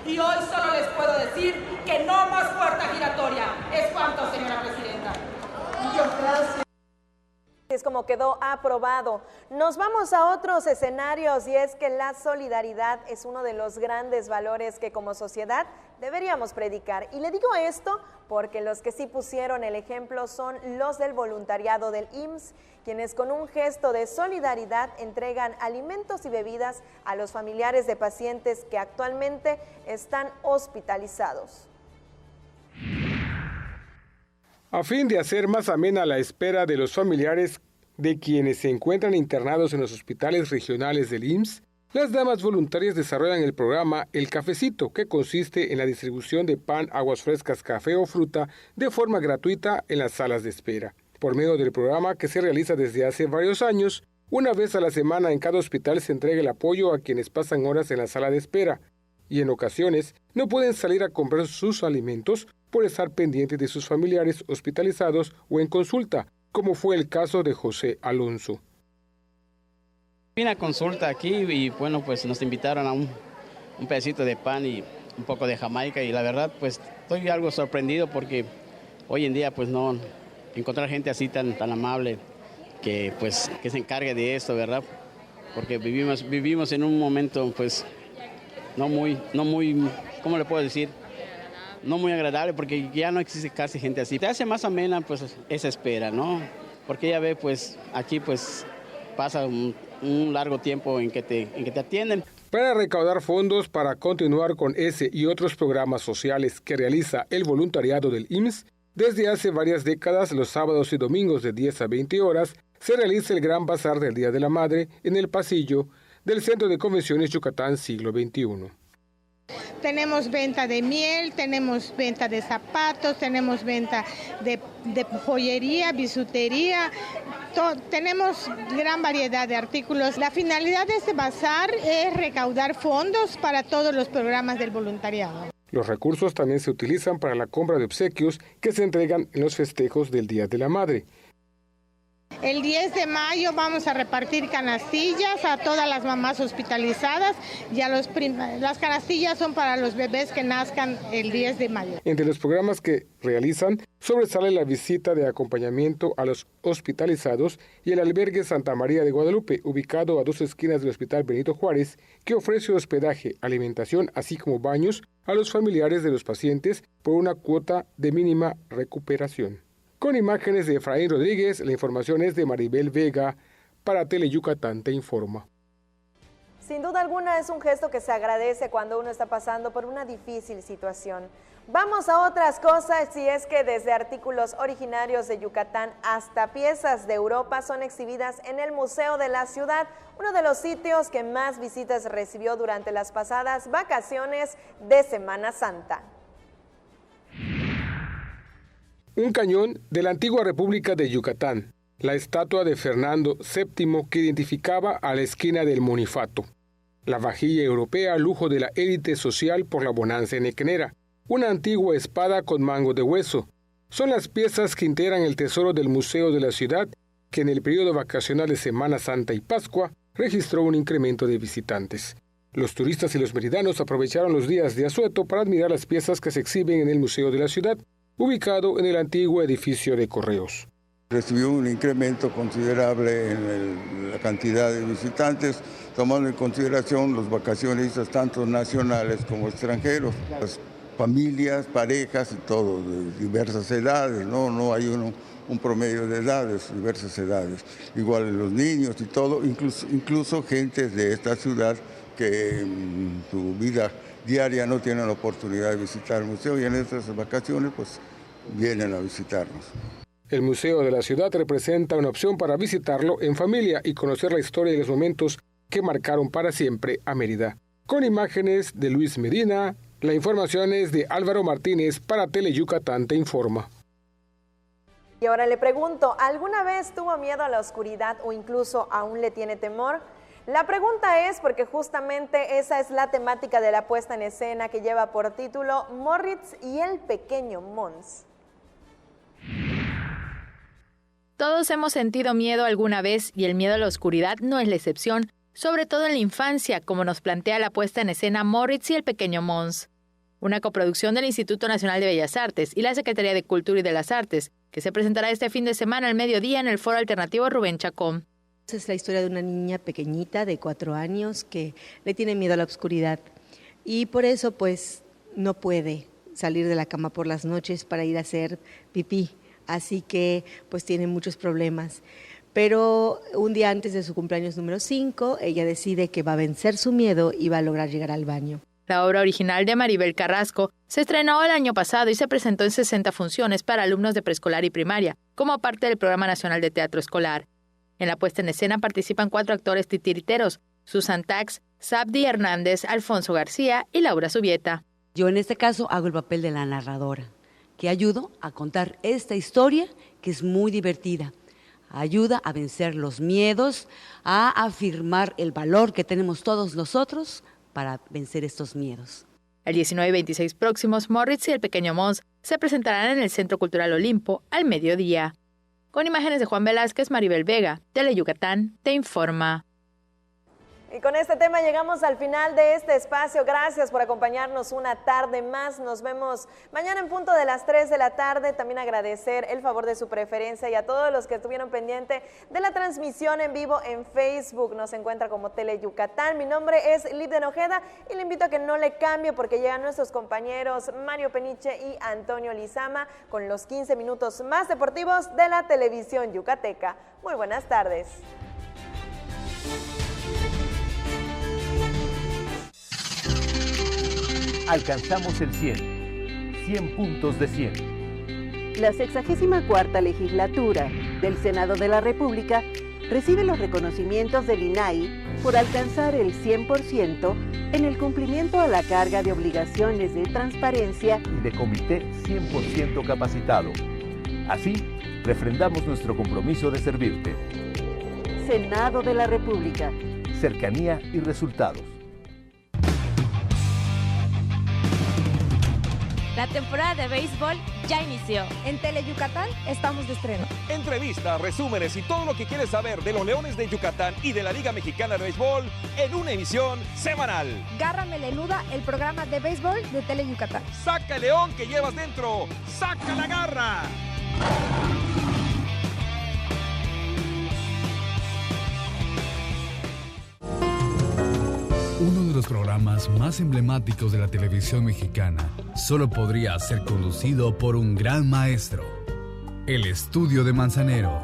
Y hoy solo les puedo decir que no más puerta giratoria. Es cuanto, señora presidenta. Muchas gracias. Es como quedó aprobado. Nos vamos a otros escenarios y es que la solidaridad es uno de los grandes valores que como sociedad deberíamos predicar. Y le digo esto porque los que sí pusieron el ejemplo son los del voluntariado del IMSS, quienes con un gesto de solidaridad entregan alimentos y bebidas a los familiares de pacientes que actualmente están hospitalizados. A fin de hacer más amena la espera de los familiares de quienes se encuentran internados en los hospitales regionales del IMSS, las damas voluntarias desarrollan el programa El Cafecito, que consiste en la distribución de pan, aguas frescas, café o fruta de forma gratuita en las salas de espera. Por medio del programa, que se realiza desde hace varios años, una vez a la semana en cada hospital se entrega el apoyo a quienes pasan horas en la sala de espera y en ocasiones no pueden salir a comprar sus alimentos por estar pendientes de sus familiares hospitalizados o en consulta, como fue el caso de José Alonso. Vine a consulta aquí y bueno, pues nos invitaron a un pedacito de pan y un poco de Jamaica y la verdad pues estoy algo sorprendido porque hoy en día pues no encontrar gente así tan amable que pues que se encargue de esto, ¿verdad? Porque vivimos en un momento pues no muy, ¿cómo le puedo decir? No muy agradable porque ya no existe casi gente así. Te hace más amena pues esa espera, ¿no? Porque ya ve pues aquí pues pasa un largo tiempo en que te atienden. Para recaudar fondos para continuar con ese y otros programas sociales que realiza el voluntariado del IMSS, desde hace varias décadas, los sábados y domingos de 10 a 20 horas, se realiza el Gran Bazar del Día de la Madre en el pasillo del Centro de Convenciones Yucatán Siglo XXI. Tenemos venta de miel, tenemos venta de zapatos, tenemos venta de joyería, bisutería, tenemos gran variedad de artículos. La finalidad de este bazar es recaudar fondos para todos los programas del voluntariado. Los recursos también se utilizan para la compra de obsequios que se entregan en los festejos del Día de la Madre. El 10 de mayo vamos a repartir canastillas a todas las mamás hospitalizadas y las canastillas son para los bebés que nazcan el 10 de mayo. Entre los programas que realizan sobresale la visita de acompañamiento a los hospitalizados y el albergue Santa María de Guadalupe, ubicado a 2 esquinas del Hospital Benito Juárez, que ofrece hospedaje, alimentación, así como baños a los familiares de los pacientes por una cuota de mínima recuperación. Con imágenes de Efraín Rodríguez, la información es de Maribel Vega, para Teleyucatán Te Informa. Sin duda alguna es un gesto que se agradece cuando uno está pasando por una difícil situación. Vamos a otras cosas, y es que desde artículos originarios de Yucatán hasta piezas de Europa son exhibidas en el Museo de la Ciudad, uno de los sitios que más visitas recibió durante las pasadas vacaciones de Semana Santa. Un cañón de la antigua República de Yucatán, la estatua de Fernando VII que identificaba a la esquina del Monifato, la vajilla europea lujo de la élite social por la bonanza nequenera, una antigua espada con mango de hueso, son las piezas que integran el tesoro del Museo de la Ciudad, que en el periodo vacacional de Semana Santa y Pascua registró un incremento de visitantes. Los turistas y los meridanos aprovecharon los días de asueto para admirar las piezas que se exhiben en el Museo de la Ciudad, ubicado en el antiguo edificio de Correos. Recibió un incremento considerable en la cantidad de visitantes, tomando en consideración los vacacionistas tanto nacionales como extranjeros, las familias, parejas y todo, de diversas edades, no hay un promedio de edades, diversas edades, igual los niños y todo, incluso gente de esta ciudad que en su vida diaria no tienen la oportunidad de visitar el museo y en estas vacaciones pues vienen a visitarnos. El Museo de la Ciudad representa una opción para visitarlo en familia y conocer la historia y los momentos que marcaron para siempre a Mérida. Con imágenes de Luis Medina, la información es de Álvaro Martínez para Teleyucatán Te Informa. Y ahora le pregunto, ¿alguna vez tuvo miedo a la oscuridad o incluso aún le tiene temor? La pregunta es porque justamente esa es la temática de la puesta en escena que lleva por título Moritz y el pequeño Mons. Todos hemos sentido miedo alguna vez y el miedo a la oscuridad no es la excepción, sobre todo en la infancia, como nos plantea la puesta en escena Moritz y el pequeño Mons, una coproducción del Instituto Nacional de Bellas Artes y la Secretaría de Cultura y de las Artes, que se presentará este fin de semana al mediodía en el Foro Alternativo Rubén Chacón. Es la historia de una niña pequeñita de 4 años que le tiene miedo a la oscuridad y por eso pues no puede salir de la cama por las noches para ir a hacer pipí. Así que pues tiene muchos problemas. Pero un día antes de su cumpleaños número 5, ella decide que va a vencer su miedo y va a lograr llegar al baño. La obra original de Maribel Carrasco se estrenó el año pasado y se presentó en 60 funciones para alumnos de preescolar y primaria, como parte del Programa Nacional de Teatro Escolar. En la puesta en escena participan 4 actores titiriteros, Susan Tax, Sabdi Hernández, Alfonso García y Laura Subieta. Yo en este caso hago el papel de la narradora, que ayudo a contar esta historia que es muy divertida. Ayuda a vencer los miedos, a afirmar el valor que tenemos todos nosotros para vencer estos miedos. El 19 y 26 próximos, Moritz y el pequeño Mons se presentarán en el Centro Cultural Olimpo al mediodía. Con imágenes de Juan Velázquez, Maribel Vega, Teleyucatán Te Informa. Y con este tema llegamos al final de este espacio. Gracias por acompañarnos una tarde más. Nos vemos mañana en punto de las 3 de la tarde. También agradecer el favor de su preferencia y a todos los que estuvieron pendientes de la transmisión en vivo en Facebook. Nos encuentra como Teleyucatán. Mi nombre es Liden Ojeda y le invito a que no le cambie porque llegan nuestros compañeros Mario Peniche y Antonio Lizama con los 15 minutos más deportivos de la televisión yucateca. Muy buenas tardes. Alcanzamos el 100 puntos de 100. La 64ª legislatura del Senado de la República recibe los reconocimientos del INAI por alcanzar el 100% en el cumplimiento a la carga de obligaciones de transparencia y de comité 100% capacitado. Así, refrendamos nuestro compromiso de servirte. Senado de la República. Cercanía y resultados. La temporada de béisbol ya inició. En Teleyucatán estamos de estreno. Entrevistas, resúmenes y todo lo que quieres saber de los Leones de Yucatán y de la Liga Mexicana de Béisbol en una emisión semanal. Garra Melenuda, el programa de béisbol de Teleyucatán. ¡Saca el león que llevas dentro! ¡Saca la garra! Uno de los programas más emblemáticos de la televisión mexicana solo podría ser conducido por un gran maestro. El Estudio de Manzanero.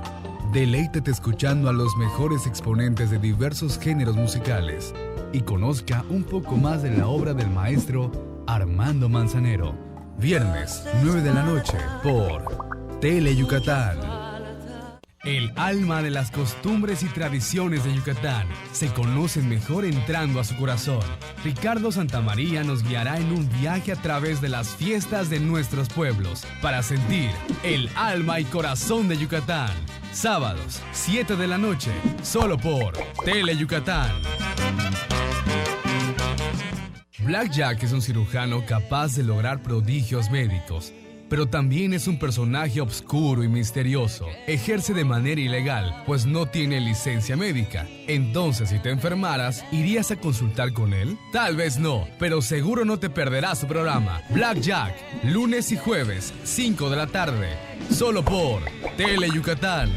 Deleítate escuchando a los mejores exponentes de diversos géneros musicales y conozca un poco más de la obra del maestro Armando Manzanero. Viernes, 9 de la noche, por Teleyucatán. El alma de las costumbres y tradiciones de Yucatán se conocen mejor entrando a su corazón. Ricardo Santamaría nos guiará en un viaje a través de las fiestas de nuestros pueblos para sentir el alma y corazón de Yucatán. Sábados, 7 de la noche, solo por Teleyucatán. Black Jack es un cirujano capaz de lograr prodigios médicos, pero también es un personaje oscuro y misterioso. Ejerce de manera ilegal, pues no tiene licencia médica. Entonces, si te enfermaras, ¿irías a consultar con él? Tal vez no, pero seguro no te perderás su programa. Black Jack, lunes y jueves, 5 de la tarde, solo por Tele Yucatán.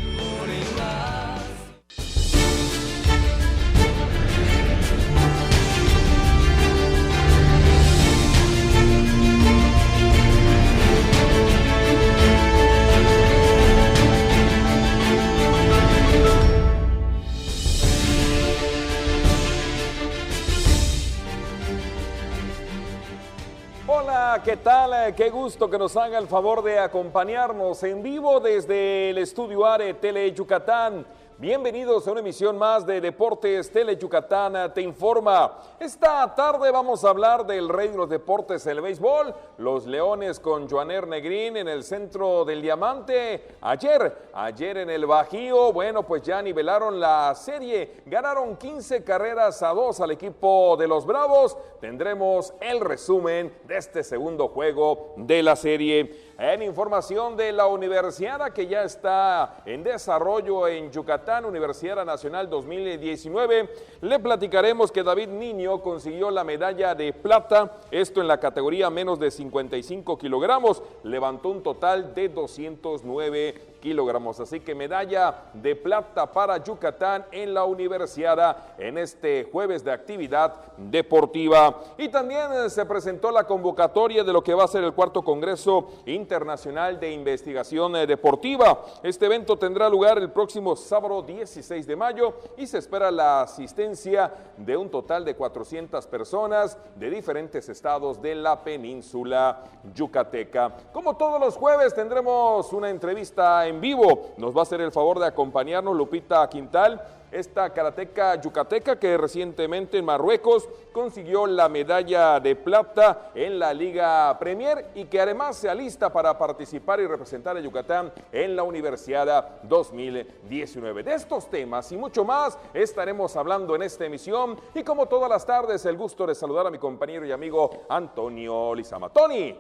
Hola, ¿qué tal? Qué gusto que nos haga el favor de acompañarnos en vivo desde el Estudio ARE Tele Yucatán. Bienvenidos a una emisión más de Deportes Tele Yucatán Te Informa. Esta tarde vamos a hablar del rey de los deportes, el béisbol. Los Leones con Joaner Negrín en el centro del diamante. Ayer en el Bajío, bueno, pues ya nivelaron la serie. Ganaron 15 carreras a 2 al equipo de los Bravos. Tendremos el resumen de este segundo juego de la serie. En información de la Universiada que ya está en desarrollo en Yucatán, Universiada Nacional 2019, le platicaremos que David Niño consiguió la medalla de plata, esto en la categoría menos de 55 kilogramos, levantó un total de 209 kilogramos, así que medalla de plata para Yucatán en la Universiada en este jueves de actividad deportiva. Y también se presentó la convocatoria de lo que va a ser el cuarto Congreso Internacional de Investigación Deportiva. Este evento tendrá lugar el próximo sábado 16 de mayo y se espera la asistencia de un total de 400 personas de diferentes estados de la península yucateca. Como todos los jueves tendremos una entrevista en vivo. Nos va a hacer el favor de acompañarnos Lupita Quintal, esta karateca yucateca que recientemente en Marruecos consiguió la medalla de plata en la Liga Premier y que además se alista para participar y representar a Yucatán en la Universiada 2019. De estos temas y mucho más estaremos hablando en esta emisión y como todas las tardes el gusto de saludar a mi compañero y amigo Antonio Lizama. Tony,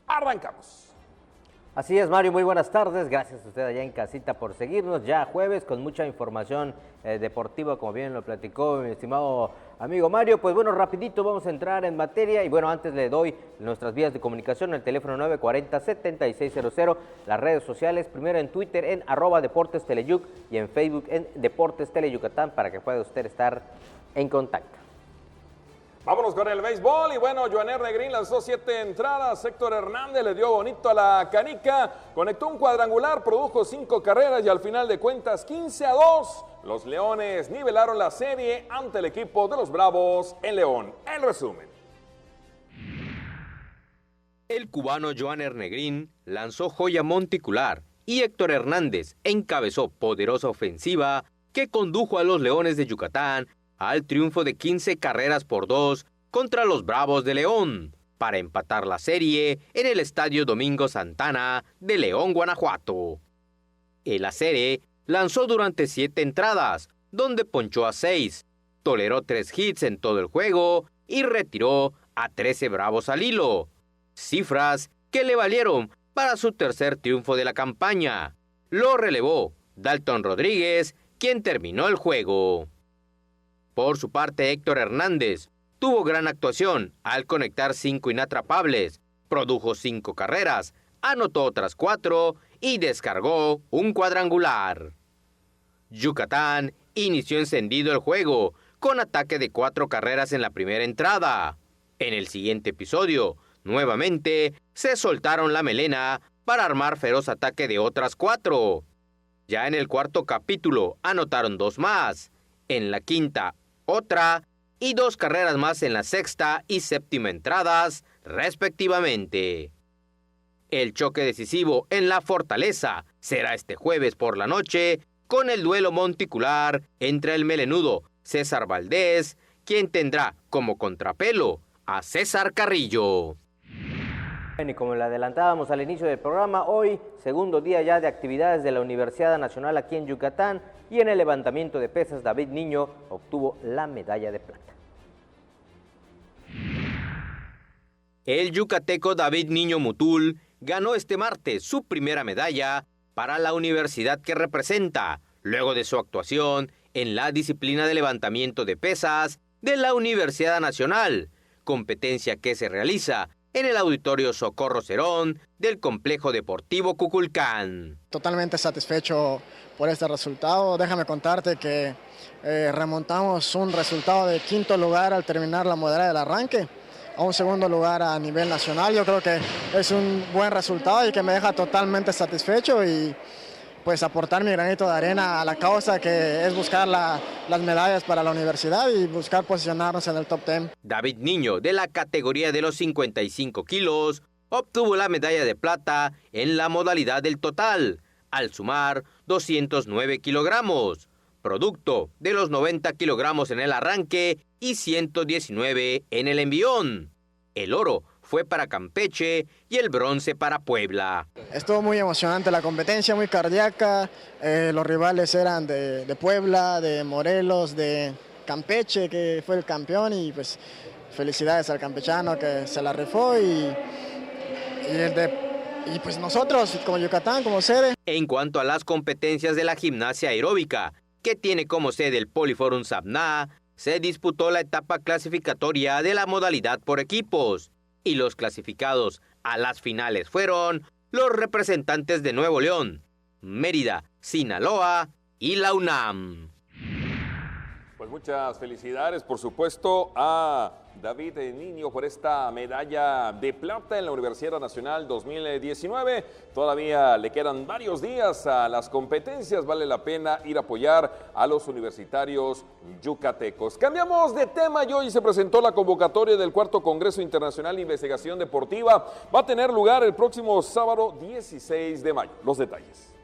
arrancamos. Así es, Mario, muy buenas tardes, gracias a usted allá en casita por seguirnos, ya jueves con mucha información deportiva, como bien lo platicó mi estimado amigo Mario. Pues bueno, rapidito vamos a entrar en materia y bueno, antes le doy nuestras vías de comunicación, el teléfono 940-7600, las redes sociales, primero en Twitter en @Deportes Teleyuc y en Facebook en Deportes Tele Yucatán para que pueda usted estar en contacto. Vámonos con el béisbol y bueno, Joaner Negrín lanzó 7 entradas, Héctor Hernández le dio bonito a la canica, conectó un cuadrangular, produjo 5 carreras y al final de cuentas 15-2. Los Leones nivelaron la serie ante el equipo de los Bravos en León. El resumen. El cubano Joaner Negrín lanzó joya monticular y Héctor Hernández encabezó poderosa ofensiva que condujo a los Leones de Yucatán al triunfo de 15 carreras por 2 contra los Bravos de León, para empatar la serie en el Estadio Domingo Santana de León, Guanajuato. El Acere lanzó durante 7 entradas, donde ponchó a 6, toleró 3 hits en todo el juego y retiró a 13 Bravos al hilo, cifras que le valieron para su tercer triunfo de la campaña. Lo relevó Dalton Rodríguez, quien terminó el juego. Por su parte, Héctor Hernández tuvo gran actuación al conectar 5 inatrapables, produjo 5 carreras, anotó otras 4 y descargó un cuadrangular. Yucatán inició encendido el juego con ataque de 4 carreras en la primera entrada. En el siguiente episodio, nuevamente se soltaron la melena para armar feroz ataque de otras 4. Ya en el cuarto capítulo anotaron 2 más. En la quinta, otra y 2 carreras más en la sexta y séptima entradas, respectivamente. El choque decisivo en la Fortaleza será este jueves por la noche con el duelo monticular entre el melenudo César Valdés, quien tendrá como contrapelo a César Carrillo. Y como le adelantábamos al inicio del programa, hoy, segundo día ya de actividades de la Universidad Nacional aquí en Yucatán, y en el levantamiento de pesas, David Niño obtuvo la medalla de plata. El yucateco David Niño Mutul ganó este martes su primera medalla para la universidad que representa, luego de su actuación en la disciplina de levantamiento de pesas de la Universidad Nacional, competencia que se realiza en el Auditorio Socorro Cerón del Complejo Deportivo Cuculcán. Totalmente satisfecho por este resultado. Déjame contarte que remontamos un resultado de 5º lugar al terminar la modalidad del arranque a un 2º lugar a nivel nacional. Yo creo que es un buen resultado y que me deja totalmente satisfecho y pues aportar mi granito de arena a la causa, que es buscar las medallas para la universidad y buscar posicionarnos en el top 10. David Niño, de la categoría de los 55 kilos, obtuvo la medalla de plata en la modalidad del total, al sumar 209 kilogramos, producto de los 90 kilogramos en el arranque y 119 en el envión. El oro fue para Campeche y el bronce para Puebla. Estuvo muy emocionante la competencia, muy cardíaca. Los rivales eran de Puebla, de Morelos, de Campeche, que fue el campeón, y pues felicidades al campechano que se la rifó y pues nosotros como Yucatán, como sede. En cuanto a las competencias de la gimnasia aeróbica, que tiene como sede el Poliforum Sabna, se disputó la etapa clasificatoria de la modalidad por equipos, y los clasificados a las finales fueron los representantes de Nuevo León, Mérida, Sinaloa y la UNAM. Pues muchas felicidades, por supuesto, a David Niño por esta medalla de plata en la Universidad Nacional 2019. Todavía le quedan varios días a las competencias, vale la pena ir a apoyar a los universitarios yucatecos. Cambiamos de tema y hoy se presentó la convocatoria del 4º Congreso Internacional de Investigación Deportiva. Va a tener lugar el próximo sábado 16 de mayo. Los detalles.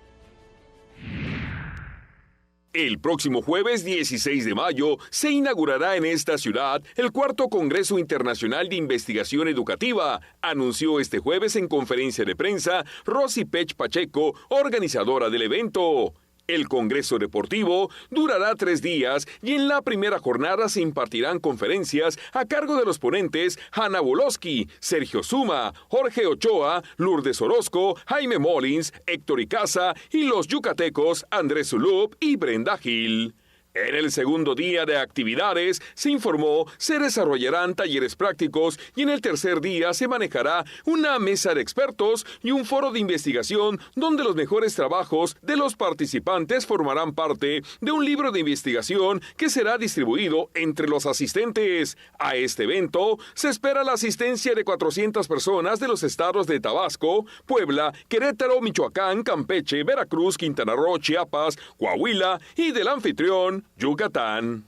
El próximo jueves 16 de mayo se inaugurará en esta ciudad el 4º Congreso Internacional de Investigación Educativa, anunció este jueves en conferencia de prensa Rosy Pech Pacheco, organizadora del evento. El Congreso Deportivo durará 3 días y en la primera jornada se impartirán conferencias a cargo de los ponentes Hanna Wolosky, Sergio Zuma, Jorge Ochoa, Lourdes Orozco, Jaime Molins, Héctor Icaza y los yucatecos Andrés Zulup y Brenda Gil. En el segundo día de actividades, se informó, se desarrollarán talleres prácticos y en el tercer día se manejará una mesa de expertos y un foro de investigación donde los mejores trabajos de los participantes formarán parte de un libro de investigación que será distribuido entre los asistentes. A este evento se espera la asistencia de 400 personas de los estados de Tabasco, Puebla, Querétaro, Michoacán, Campeche, Veracruz, Quintana Roo, Chiapas, Coahuila y del anfitrión Yucatán.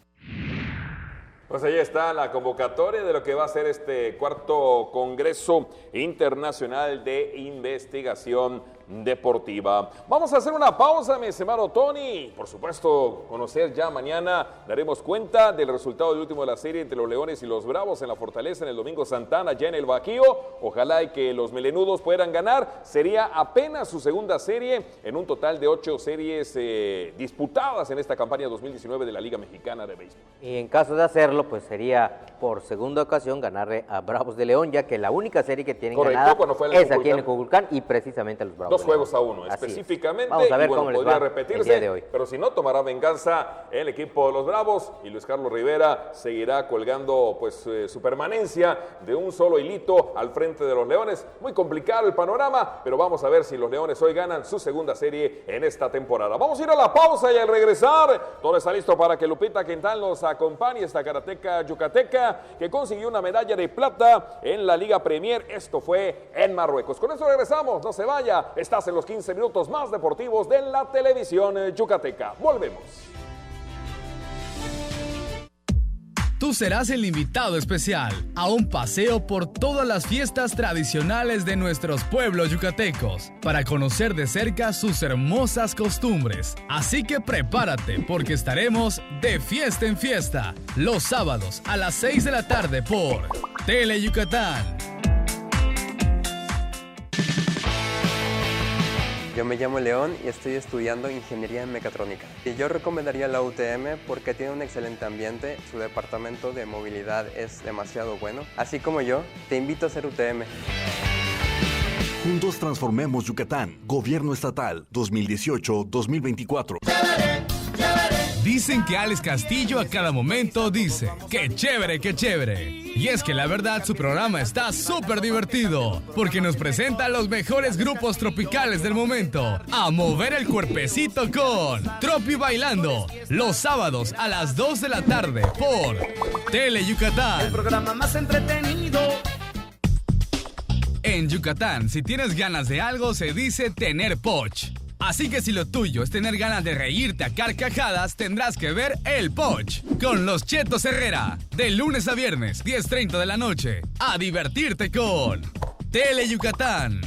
Pues ahí está la convocatoria de lo que va a ser este 4º Congreso Internacional de Investigación Deportiva. Vamos a hacer una pausa, mi estimado Tony. Por supuesto, conocer ya mañana, daremos cuenta del resultado del último de la serie entre los Leones y los Bravos en la Fortaleza en el Domingo Santana, ya en el Bajío. Ojalá y que los melenudos puedan ganar. Sería apenas su segunda serie en un total de 8 series disputadas en esta campaña 2019 de la Liga Mexicana de Béisbol. Y en caso de hacerlo, pues sería por segunda ocasión ganarle a Bravos de León, ya que la única serie que tienen ganada es aquí en el Cuculcán y precisamente a los Bravos. 2 juegos a 1 específicamente. Vamos a ver y bueno, cómo les podría va repetirse, el día de hoy. Pero si no, tomará venganza el equipo de los Bravos y Luis Carlos Rivera seguirá colgando pues su permanencia de un solo hilito al frente de los Leones. Muy complicado el panorama, pero vamos a ver si los Leones hoy ganan su segunda serie en esta temporada. Vamos a ir a la pausa y al regresar, todo está listo para que Lupita Quintal nos acompañe, esta karateca yucateca que consiguió una medalla de plata en la Liga Premier. Esto fue en Marruecos. Con esto regresamos, no se vaya. Estás en los 15 minutos más deportivos de la televisión yucateca. Volvemos. Tú serás el invitado especial a un paseo por todas las fiestas tradicionales de nuestros pueblos yucatecos para conocer de cerca sus hermosas costumbres. Así que prepárate porque estaremos de fiesta en fiesta los sábados a las 6 de la tarde por Tele Yucatán. Yo me llamo León y estoy estudiando Ingeniería en Mecatrónica. Y yo recomendaría la UTM porque tiene un excelente ambiente, su departamento de movilidad es demasiado bueno. Así como yo, te invito a ser UTM. Juntos transformemos Yucatán. Gobierno Estatal 2018-2024. Chévere, chévere. Dicen que Alex Castillo a cada momento dice, ¡qué chévere, qué chévere! Y es que la verdad su programa está súper divertido, porque nos presenta a los mejores grupos tropicales del momento, a mover el cuerpecito con Tropi Bailando, los sábados a las 2 de la tarde por Tele Yucatán. El programa más entretenido. En Yucatán, si tienes ganas de algo, se dice tener poch. Así que si lo tuyo es tener ganas de reírte a carcajadas, tendrás que ver El Poch con los Chetos Herrera. De lunes a viernes, 10:30 de la noche. A divertirte con Tele Yucatán.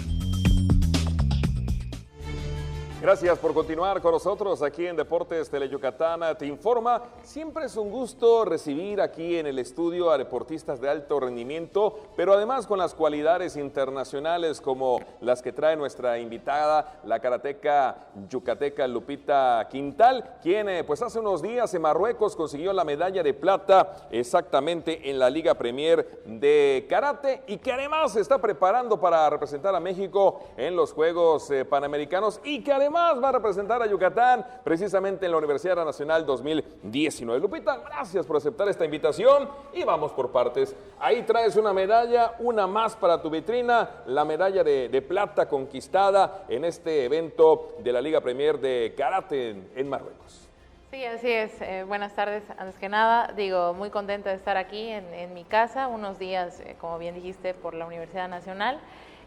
Gracias por continuar con nosotros aquí en Deportes Tele Yucatán Te Informa. Siempre es un gusto recibir aquí en el estudio a deportistas de alto rendimiento, pero además con las cualidades internacionales como las que trae nuestra invitada, la karateca yucateca Lupita Quintal, quien pues hace unos días en Marruecos consiguió la medalla de plata exactamente en la Liga Premier de Karate y que además se está preparando para representar a México en los Juegos Panamericanos y que además va a representar a Yucatán precisamente en la Universidad Nacional 2019. Lupita, gracias por aceptar esta invitación y vamos por partes. Ahí traes una medalla, una más para tu vitrina, la medalla de plata conquistada en este evento de la Liga Premier de Karate en Marruecos. Sí, así es. Buenas tardes. Antes que nada, muy contenta de estar aquí en mi casa, unos días, como bien dijiste, por la Universidad Nacional.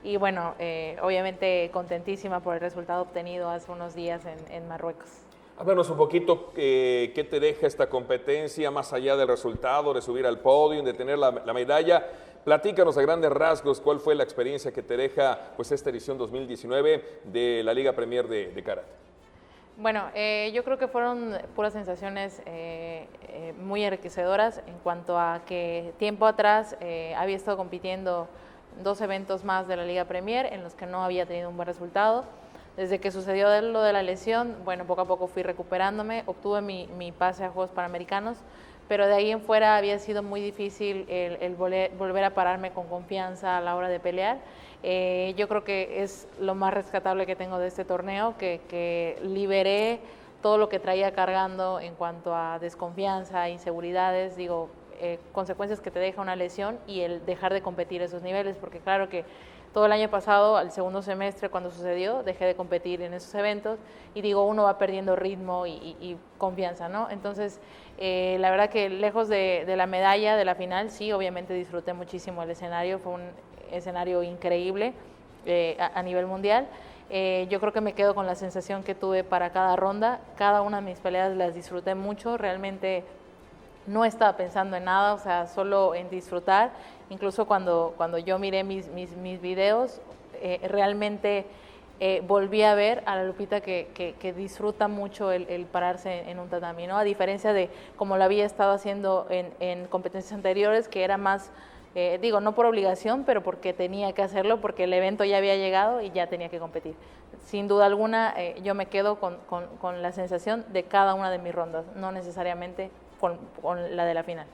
Y bueno, obviamente contentísima por el resultado obtenido hace unos días en Marruecos. Háblanos un poquito qué te deja esta competencia, más allá del resultado, de subir al podio, de tener la medalla. Platícanos a grandes rasgos cuál fue la experiencia que te deja pues esta edición 2019 de la Liga Premier de Karate. Bueno, yo creo que fueron puras sensaciones muy enriquecedoras en cuanto a que tiempo atrás había estado compitiendo 2 eventos más de la Liga Premier en los que no había tenido un buen resultado. Desde que sucedió lo de la lesión, bueno, poco a poco fui recuperándome, obtuve mi pase a Juegos Panamericanos, pero de ahí en fuera había sido muy difícil el volver a pararme con confianza a la hora de pelear. Yo creo que es lo más rescatable que tengo de este torneo, que liberé todo lo que traía cargando en cuanto a desconfianza, inseguridades, consecuencias que te deja una lesión y el dejar de competir esos niveles, porque claro que todo el año pasado, al segundo semestre cuando sucedió, dejé de competir en esos eventos y uno va perdiendo ritmo y confianza, ¿no? Entonces, la verdad que lejos de la medalla de la final, sí, obviamente disfruté muchísimo el escenario, fue un escenario increíble a nivel mundial. Yo creo que me quedo con la sensación que tuve para cada ronda, cada una de mis peleas las disfruté mucho, realmente no estaba pensando en nada, o sea, solo en disfrutar. Incluso cuando yo miré mis videos, realmente volví a ver a la Lupita que disfruta mucho el pararse en un tatami, ¿no? A diferencia de como lo había estado haciendo en competencias anteriores, que era más, no por obligación, pero porque tenía que hacerlo, porque el evento ya había llegado y ya tenía que competir. Sin duda alguna, yo me quedo con la sensación de cada una de mis rondas, no necesariamente con la de la final.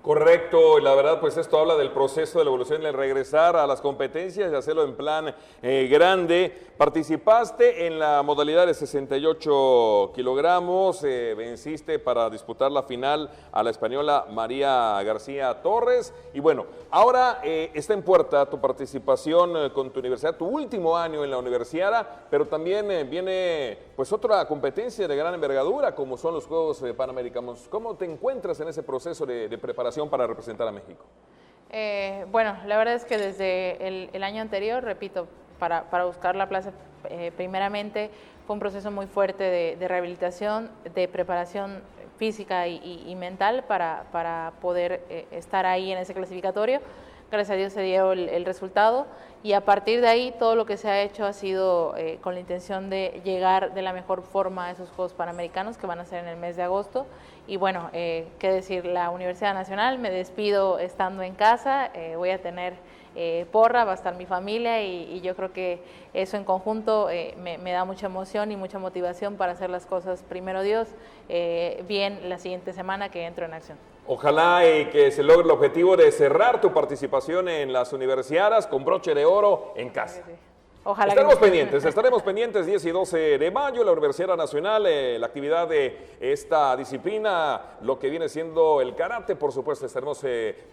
Correcto, y la verdad pues esto habla del proceso de la evolución, el regresar a las competencias y hacerlo en plan grande. Participaste en la modalidad de 68 kilogramos, venciste para disputar la final a la española María García Torres y bueno, ahora está en puerta tu participación con tu universidad, tu último año en la universidad, pero también viene pues otra competencia de gran envergadura como son los Juegos Panamericanos. ¿Cómo te encuentras en ese proceso de preparación para representar a México? Bueno, la verdad es que desde el año anterior, repito, para buscar la plaza, primeramente fue un proceso muy fuerte de rehabilitación, de preparación física y mental para poder estar ahí en ese clasificatorio. Gracias a Dios se dio el resultado y a partir de ahí todo lo que se ha hecho ha sido con la intención de llegar de la mejor forma a esos Juegos Panamericanos que van a ser en el mes de agosto. Y bueno, qué decir, la Universidad Nacional, me despido estando en casa, voy a tener porra, va a estar mi familia y yo creo que eso en conjunto me da mucha emoción y mucha motivación para hacer las cosas, primero Dios, bien la siguiente semana que entro en acción. Ojalá que se logre el objetivo de cerrar tu participación en las universidades con broche de oro en casa. Ojalá estaremos pendientes 10 y 12 de mayo, la Universidad Nacional, la actividad de esta disciplina, lo que viene siendo el karate, por supuesto, estaremos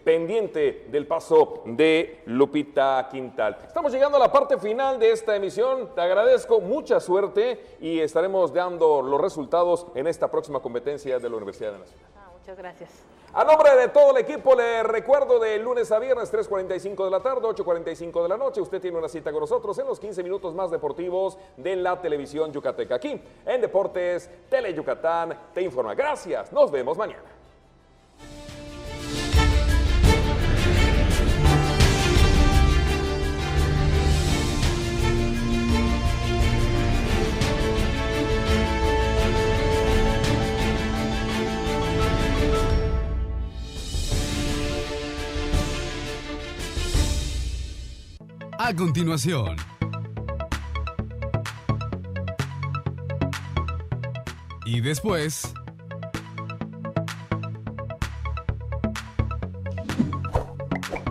pendiente del paso de Lupita Quintal. Estamos llegando a la parte final de esta emisión, te agradezco, mucha suerte y estaremos dando los resultados en esta próxima competencia de la Universidad Nacional. Muchas gracias. A nombre de todo el equipo, le recuerdo de lunes a viernes, 3:45 de la tarde, 8:45 de la noche. Usted tiene una cita con nosotros en los 15 minutos más deportivos de la televisión yucateca. Aquí, en Deportes Tele Yucatán, te informa. Gracias, nos vemos mañana. A continuación, y después,